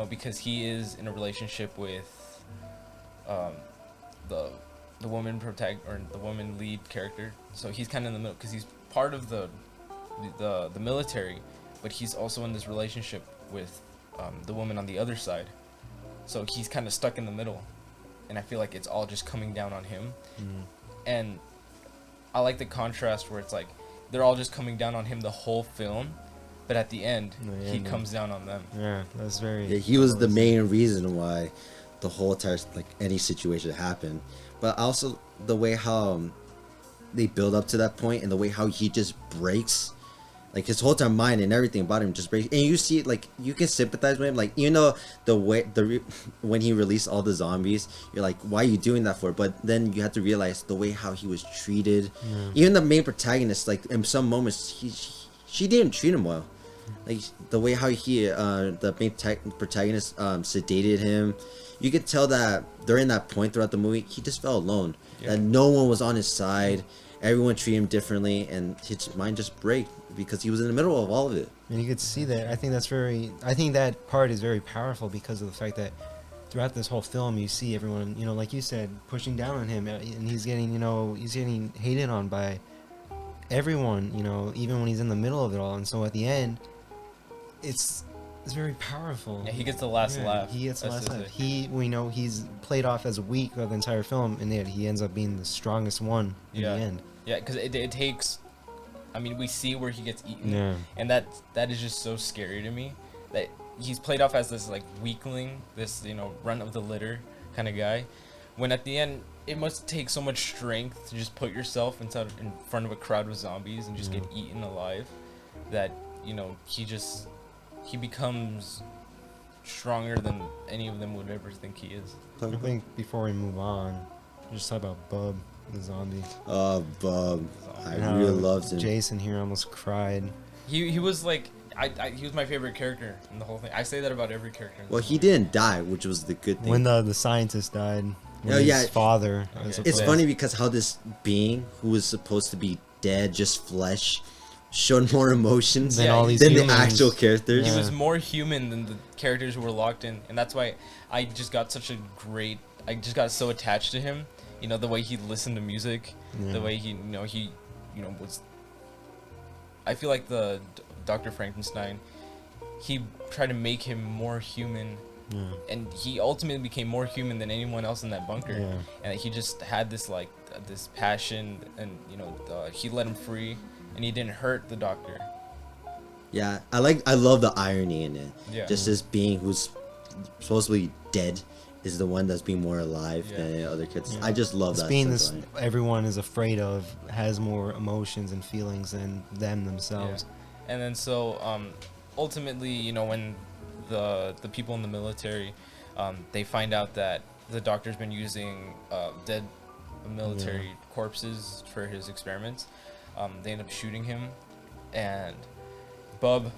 [SPEAKER 1] because he is in a relationship with the woman the woman lead character. So he's kind of in the middle because he's part of the military, but he's also in this relationship with the woman on the other side. So he's kind of stuck in the middle, and I feel like it's all just coming down on him. And I like the contrast where it's like they're all just coming down on him the whole film, but at the end he comes down on them.
[SPEAKER 2] Yeah, that's very.
[SPEAKER 3] Yeah, he was the main reason why the whole entire any situation happened. But also the way how they build up to that point, and the way how he just breaks, like his whole time mind and everything about him just breaks, and you see you can sympathize with him, like the way when he released all the zombies, you're like, why are you doing that for? But then you have to realize the way how he was treated. Even the main protagonist, like in some moments she didn't treat him well, like the way how he the main protagonist sedated him. You could tell that during that point throughout the movie he just felt alone, that no one was on his side, everyone treated him differently, and his mind just broke because he was in the middle of all of it.
[SPEAKER 2] And you could see that. I think that part is very powerful because of the fact that throughout this whole film you see everyone, like you said, pushing down on him, and he's getting hated on by everyone, even when he's in the middle of it all. And so at the end, it's very powerful.
[SPEAKER 1] Yeah, he gets the last laugh.
[SPEAKER 2] He gets the last laugh. He's played off as weak of the entire film, and yet he ends up being the strongest one in the end.
[SPEAKER 1] Yeah, because it takes. I mean, we see where he gets eaten, and that is just so scary to me. That he's played off as this weakling, this run of the litter kind of guy, when at the end it must take so much strength to just put yourself in front of a crowd of zombies and just get eaten alive, that he becomes stronger than any of them would ever think he is.
[SPEAKER 2] I think before we move on, just talk about Bub, the zombie.
[SPEAKER 3] Oh, Bub. I really loved him.
[SPEAKER 2] Jason here almost cried.
[SPEAKER 1] He was like, he was my favorite character in the whole thing. I say that about every character.
[SPEAKER 3] Well, he didn't die, which was the good thing.
[SPEAKER 2] When the scientist died. His father.
[SPEAKER 1] Okay.
[SPEAKER 3] It's funny because how this being who was supposed to be dead, just flesh, showed more emotions
[SPEAKER 2] than all these
[SPEAKER 3] than
[SPEAKER 2] humans.
[SPEAKER 3] The actual characters.
[SPEAKER 1] He was more human than the characters who were locked in, and that's why I just got so attached to him. The way he listened to music, the way he was. I feel like the Dr. Frankenstein, he tried to make him more human, and he ultimately became more human than anyone else in that bunker. And he just had this this passion, and he let him free. And he didn't hurt the doctor.
[SPEAKER 3] Yeah, I love the irony in it.
[SPEAKER 1] Yeah.
[SPEAKER 3] Just this being who's supposedly dead is the one that's being more alive than other kids. I just love that.
[SPEAKER 2] Being this everyone is afraid of has more emotions and feelings than them themselves.
[SPEAKER 1] Yeah. And then so ultimately, when the people in the military, they find out that the doctor's been using dead military corpses for his experiments. They end up shooting him, and Bub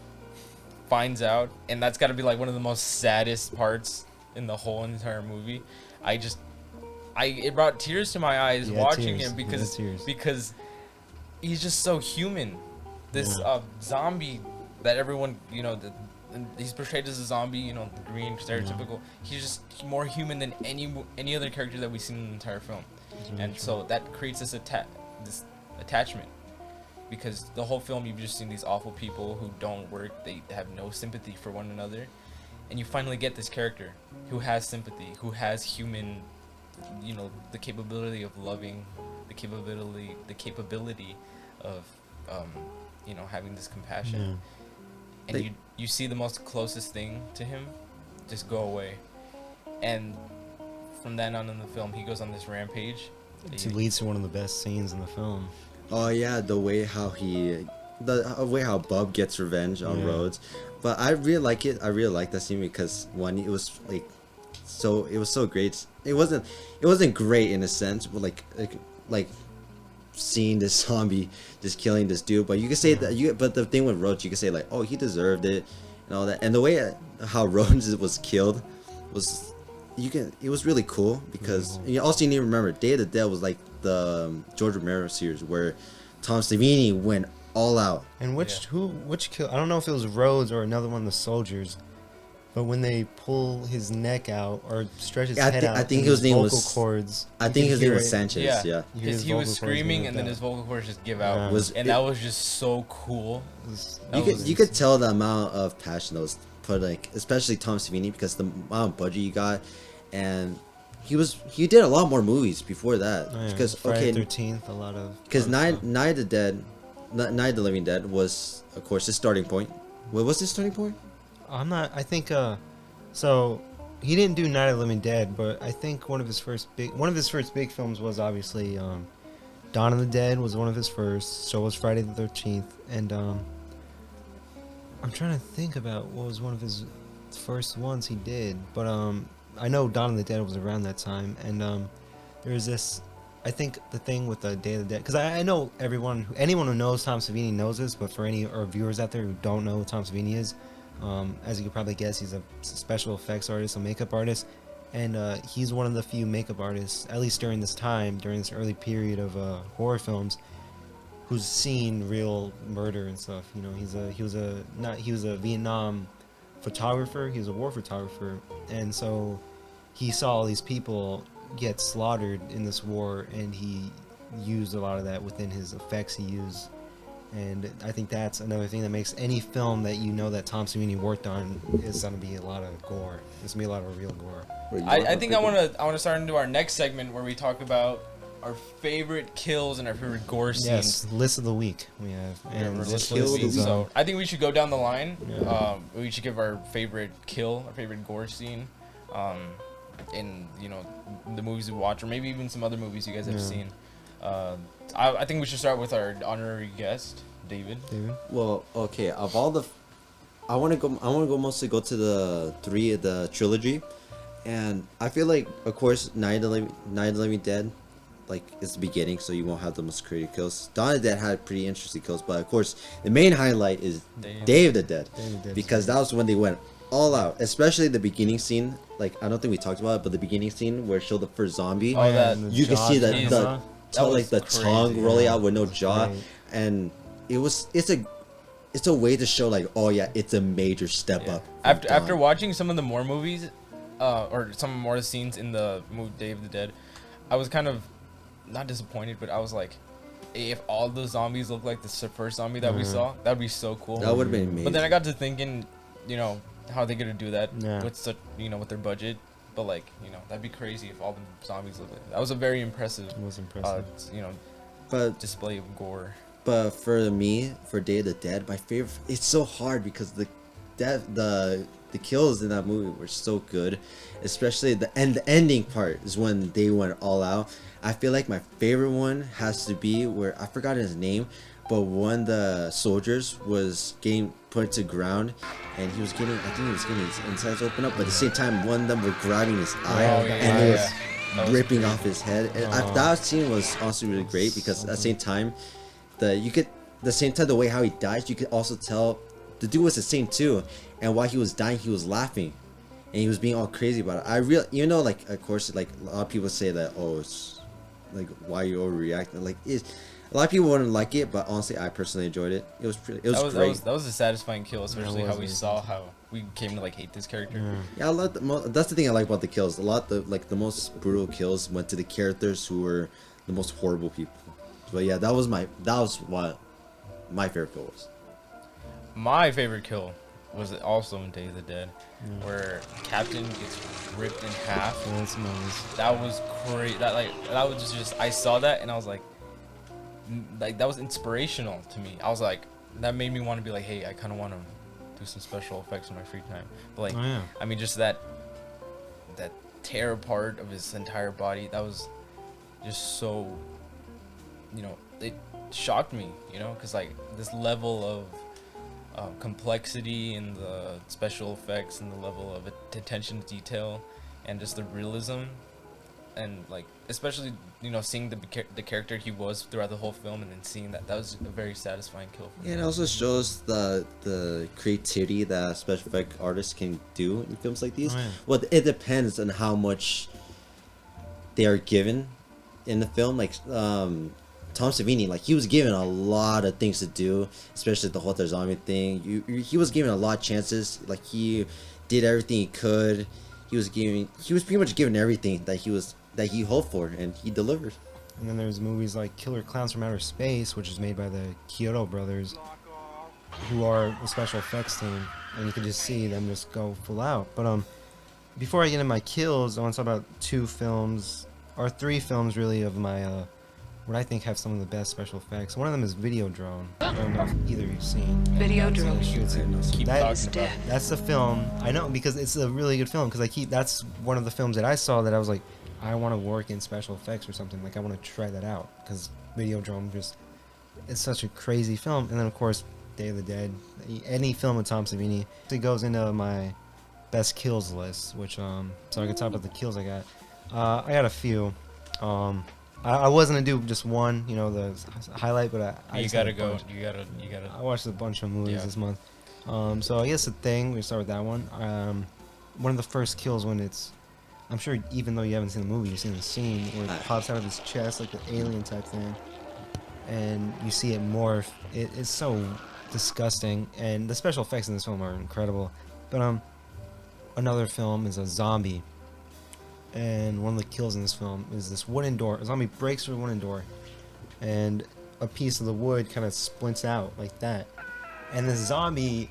[SPEAKER 1] finds out, and that's got to be one of the most saddest parts in the whole entire movie. It brought tears to my eyes watching him because he's just so human. This zombie that everyone he's portrayed as a zombie, the green stereotypical. He's just more human than any other character that we've seen in the entire film, and so that creates this attachment. Because the whole film, you've just seen these awful people who don't work, they have no sympathy for one another, and you finally get this character who has sympathy, who has human, the capability of loving, the capability of, having this compassion, and you see the most closest thing to him just go away, and from then on in the film, he goes on this rampage.
[SPEAKER 2] It leads to one of the best scenes in the film.
[SPEAKER 3] Oh yeah, the way how Bub gets revenge on Rhodes, but I really like it. I really like that scene because one, it was so great. It wasn't great in a sense, but like seeing this zombie just killing this dude. But you can say that but the thing with Rhodes, you can say oh, he deserved it and all that. And the way how Rhodes was killed was it was really cool because also you need to remember Day of the Dead was the George Romero series where Tom Savini went all out.
[SPEAKER 2] And which kill? I don't know if it was Rhodes or another one of the soldiers, but when they pull his neck out or stretch his head out,
[SPEAKER 3] I think his name was
[SPEAKER 2] cords.
[SPEAKER 3] I think his name was Sanchez. Yeah.
[SPEAKER 1] Because he was screaming and then his vocal cords just give out, that was just so cool.
[SPEAKER 3] You could tell the amount of passion that was put like, especially Tom Savini, because the amount of budget you got, and he did a lot more movies before that.
[SPEAKER 2] Oh, yeah.
[SPEAKER 3] Because
[SPEAKER 2] Friday 13th, a lot of.
[SPEAKER 3] because Night of the Dead, Night of the Living Dead was of course his starting point. What was his starting point?
[SPEAKER 2] I'm not. I think. So he didn't do Night of the Living Dead, but I think one of his first big films was obviously Dawn of the Dead was one of his first. So was Friday the 13th, and I'm trying to think about what was one of his first ones he did, but I know Dawn of the Dead was around that time, and there was this. I think the thing with the Day of the Dead, because I know anyone who knows Tom Savini knows this, but for any our viewers out there who don't know who Tom Savini is, as you could probably guess, he's a special effects artist, a makeup artist, and he's one of the few makeup artists, at least during this early period of horror films, who's seen real murder and stuff. You know, he was a Vietnam photographer. He was a war photographer, and so he saw all these people get slaughtered in this war, and he used a lot of that within his effects he used. And I think that's another thing that makes any film that you know that Tom Savini worked on is gonna be a lot of gore. There's gonna be a lot of real gore.
[SPEAKER 1] I think I wanna start into our next segment where we talk about our favorite kills and our favorite gore scenes.
[SPEAKER 2] Yes, list of the week we have. And
[SPEAKER 1] list of the week. So I think we should go down the line.
[SPEAKER 2] Yeah.
[SPEAKER 1] We should give our favorite kill, our favorite gore scene, in the movies we watch, or maybe even some other movies you guys have seen. I think we should start with our honorary guest, David.
[SPEAKER 3] Well, okay. Of all the, I want to go mostly go to the 3 of the trilogy, and I feel like, of course, Night of the Living Dead, like, is the beginning, so you won't have the most creative kills. Dawn of the Dead had pretty interesting kills, but of course, the main highlight is Day of the Dead, because that was when they went all out, especially the beginning scene. Like, I don't think we talked about it, but the beginning scene where it showed the first zombie, you can see the tongue rolling out with no jaw, and it's a way to show, like, oh yeah, it's a major step up.
[SPEAKER 1] After watching some of the more movies, or some more scenes in the movie Day of the Dead, I was kind of not disappointed, but I was like, if all the zombies look like the first zombie that we saw, that'd be so cool.
[SPEAKER 3] That would have been amazing.
[SPEAKER 1] But then I got to thinking, how are they gonna do that with such, with their budget? But like, that'd be crazy if all the zombies look like that. Was a very impressive. It was impressive.
[SPEAKER 3] But
[SPEAKER 1] display of gore.
[SPEAKER 3] But for me, for Day of the Dead, my favorite. It's so hard because the kills in that movie were so good, especially the ending part is when they went all out. I feel like my favorite one has to be where I forgot his name, but when the soldiers was getting put to ground, and I think he was getting his insides open up, but at the same time, one of them were grabbing his eye and they was ripping off his head. And that scene was also really great because at the same time, the way how he died, you could also tell the dude was the same too. And while he was dying, he was laughing, and he was being all crazy about it. Like, of course, like, a lot of people say that, oh, it's like, why are you overreacting? Like, a lot of people wouldn't like it, but honestly, I personally enjoyed it. It was great.
[SPEAKER 1] That was a satisfying kill, especially how we saw how we came to like hate this character.
[SPEAKER 3] Yeah, that's the thing I like about the kills. The most brutal kills went to the characters who were the most horrible people. But yeah, that was what my favorite kill was.
[SPEAKER 1] My favorite kill was also in Day of the Dead, where Captain gets ripped in half.
[SPEAKER 2] Yeah, that's nice.
[SPEAKER 1] That was great. That was just I saw that and I was like that was inspirational to me. I was like, that made me want to be like, hey, I kind of want to do some special effects in my free time. But like, I mean, just that tear apart of his entire body, that was just so, it shocked me, because like this level of complexity in the special effects and the level of attention to detail and just the realism, and like especially seeing the character he was throughout the whole film, and then seeing that was a very satisfying kill for me.
[SPEAKER 3] Yeah, it also shows the creativity that special effect artists can do in films like these. Well, it depends on how much they are given in the film. Like Tom Savini, like, he was given a lot of things to do, especially the whole zombie thing. He was given a lot of chances. Like, he did everything he could. He was pretty much given everything that he hoped for, and he delivered.
[SPEAKER 2] And then there's movies like Killer Clowns from Outer Space, which is made by the Kyoto brothers. who are the special effects team, and you can just see them just go full out. But before I get into my kills, I want to talk about 2 films, or 3 films really, of my what I think have some of the best special effects. One of them is Videodrome. I don't know if either of you've seen.
[SPEAKER 4] Videodrome.
[SPEAKER 1] Keep talking about it.
[SPEAKER 2] That's the film. I know, because it's a really good film. Because that's one of the films that I saw that I was like, I want to work in special effects or something. Like, I want to try that out. Because Videodrome it's such a crazy film. And then, of course, Day of the Dead. Any film with Tom Savini. It goes into my best kills list, which so I can talk about the kills I got. I got a few. I was gonna do just one, the highlight, but I
[SPEAKER 1] You
[SPEAKER 2] just
[SPEAKER 1] gotta
[SPEAKER 2] had a
[SPEAKER 1] go.
[SPEAKER 2] bunch.
[SPEAKER 1] You gotta.
[SPEAKER 2] I watched a bunch of movies
[SPEAKER 1] Yeah.
[SPEAKER 2] this month. So I guess The Thing, we start with that one. One of the first kills when I'm sure even though you haven't seen the movie, you've seen the scene where it pops out of his chest like the alien type thing, and you see it morph. It's so disgusting, and the special effects in this film are incredible. But another film is a zombie, and one of the kills in this film is this wooden door. A zombie breaks through a wooden door, and a piece of the wood kind of splints out like that, and this zombie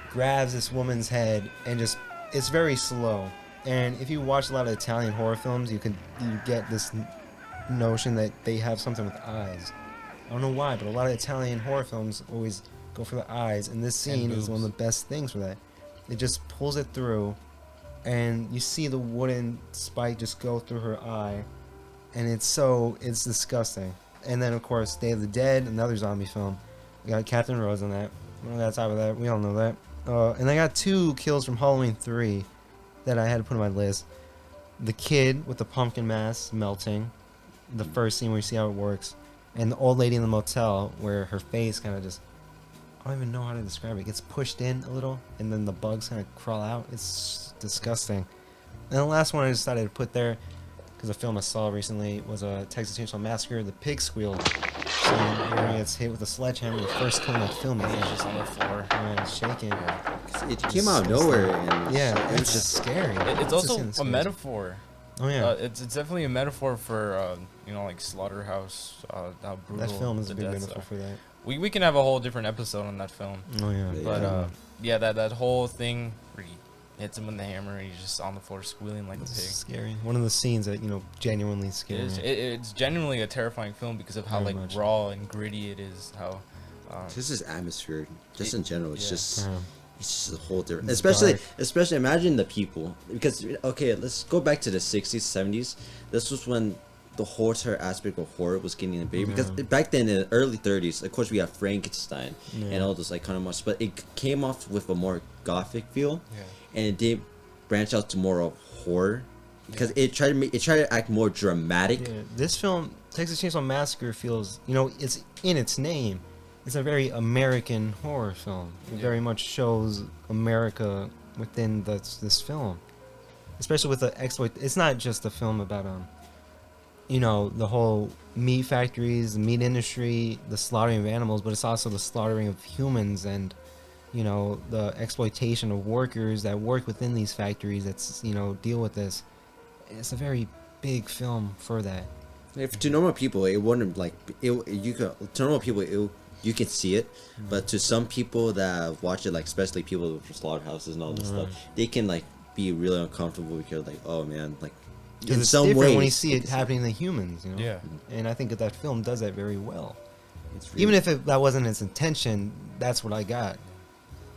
[SPEAKER 2] grabs this woman's head and it's very slow. And if you watch a lot of Italian horror films, you get this notion that they have something with eyes. I don't know why, but a lot of Italian horror films always go for the eyes, and this scene is one of the best things for that. It just pulls it through, and you see the wooden spike just go through her eye, and it's disgusting. And then, of course, Day of the Dead, another zombie film. We got Captain Rose on that. We don't got time for that. We all know that. And I got 2 kills from Halloween 3 that I had to put on my list. The kid with the pumpkin mask melting. The first scene where you see how it works. And the old lady in the motel where her face kind of just... I don't even know how to describe it. It gets pushed in a little, and then the bugs kind of crawl out. It's disgusting. And the last one I decided to put there, because a film I saw recently was a Texas Chainsaw Massacre, the pig squeal scene where he gets hit with a sledgehammer. The first kill in that film, he's just on the floor and he's shaking.
[SPEAKER 3] It came out of nowhere. And
[SPEAKER 2] it's just scary.
[SPEAKER 1] It's also a metaphor.
[SPEAKER 2] Oh yeah,
[SPEAKER 1] it's definitely a metaphor for like Slaughterhouse. How brutal
[SPEAKER 2] that film is
[SPEAKER 1] the
[SPEAKER 2] a big
[SPEAKER 1] deaths
[SPEAKER 2] metaphor
[SPEAKER 1] are.
[SPEAKER 2] for that.
[SPEAKER 1] We can have a whole different episode on that film.
[SPEAKER 2] Oh yeah,
[SPEAKER 1] But that whole thing where he hits him with the hammer and he's just on the floor squealing like a pig.
[SPEAKER 2] Scary. One of the scenes that genuinely scary.
[SPEAKER 1] It's genuinely a terrifying film because of how
[SPEAKER 2] Very much.
[SPEAKER 1] raw and gritty it is. How
[SPEAKER 3] This is atmosphere, just in general. It's just
[SPEAKER 2] Yeah.
[SPEAKER 3] it's just a whole different.
[SPEAKER 2] It's
[SPEAKER 3] Especially imagine the people, because let's go back to the 60s, 70s. This was when the whole entire aspect of horror was getting in big, because back then in the early 30s, of course we have Frankenstein and all those kind of monsters, but it came off with a more gothic feel, and it did branch out to more of horror because it tried to act more dramatic.
[SPEAKER 2] Yeah. This film, Texas Chainsaw Massacre, feels it's in its name. It's a very American horror film. It very much shows America within this film, especially with the exploit. It's not just a film about the whole meat factories, the meat industry, the slaughtering of animals, but it's also the slaughtering of humans and the exploitation of workers that work within these factories that's deal with this. It's a very big film for that.
[SPEAKER 3] If to normal people, it wouldn't you can see it, but to some people that watch it, like especially people from slaughterhouses and all this stuff, they can be really uncomfortable because oh man, in
[SPEAKER 2] it's
[SPEAKER 3] some
[SPEAKER 2] different
[SPEAKER 3] way
[SPEAKER 2] when you see it happening to humans,
[SPEAKER 1] Yeah.
[SPEAKER 2] And I think that film does that very well.
[SPEAKER 3] It's really,
[SPEAKER 2] Even if that wasn't its intention, that's what I got.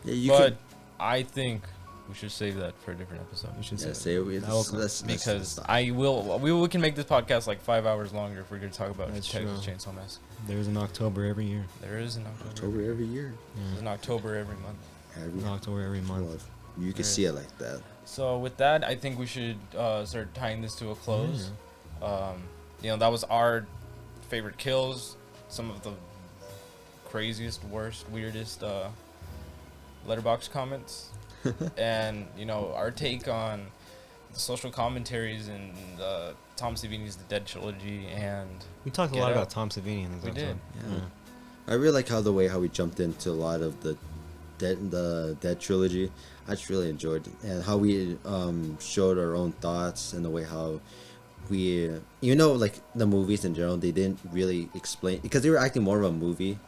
[SPEAKER 1] But I think we should save that for a different episode.
[SPEAKER 2] We should
[SPEAKER 3] Yeah,
[SPEAKER 2] say
[SPEAKER 1] Because we can make this podcast 5 hours longer if we're going to talk about
[SPEAKER 2] That's
[SPEAKER 1] Texas
[SPEAKER 2] true.
[SPEAKER 1] Chainsaw Massacre.
[SPEAKER 2] There's an October every year.
[SPEAKER 1] There is an October.
[SPEAKER 3] October every year.
[SPEAKER 1] There's an October every month.
[SPEAKER 3] Every
[SPEAKER 2] October every month.
[SPEAKER 3] You can see it like that.
[SPEAKER 1] So with that, I think we should start tying this to a close. That was our favorite kills. Some of the craziest, worst, weirdest letterbox comments. And our take on the social commentaries and Tom Savini's The Dead Trilogy, and
[SPEAKER 2] We talked a
[SPEAKER 1] Get
[SPEAKER 2] lot
[SPEAKER 1] Out.
[SPEAKER 2] about Tom Savini in this
[SPEAKER 1] We
[SPEAKER 2] episode.
[SPEAKER 1] did.
[SPEAKER 3] Yeah. I really like how we jumped into a lot of the Dead Trilogy. I just really enjoyed it, and how we showed our own thoughts, and the way how we the movies in general, they didn't really explain because they were acting more of a movie,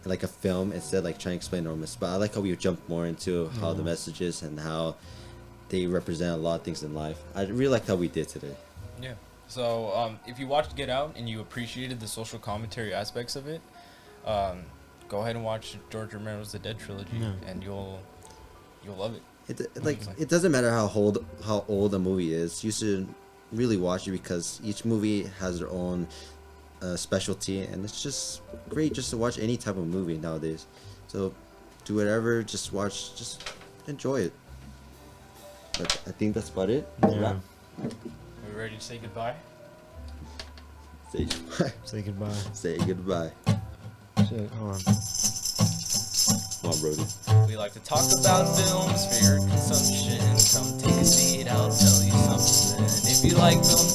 [SPEAKER 3] like a film instead of like trying to explain enormous. But I like how we jumped more into how the messages and how they represent a lot of things in life. I really liked how we did today.
[SPEAKER 1] Yeah. So if you watched Get Out and you appreciated the social commentary aspects of it, go ahead and watch George Romero's The Dead Trilogy, and you'll love it.
[SPEAKER 3] It doesn't matter how old a movie is. You should really watch it because each movie has their own specialty, and it's just great just to watch any type of movie nowadays. So do whatever, just watch, just enjoy it. But I think that's about it.
[SPEAKER 2] Yeah.
[SPEAKER 1] Are we ready to say goodbye?
[SPEAKER 3] Say goodbye.
[SPEAKER 2] Say goodbye.
[SPEAKER 3] Say goodbye.
[SPEAKER 2] Shit, hold on.
[SPEAKER 3] Come on, Brody.
[SPEAKER 1] We like to talk about films for your consumption. Come take a seat, I'll tell you something. If you like film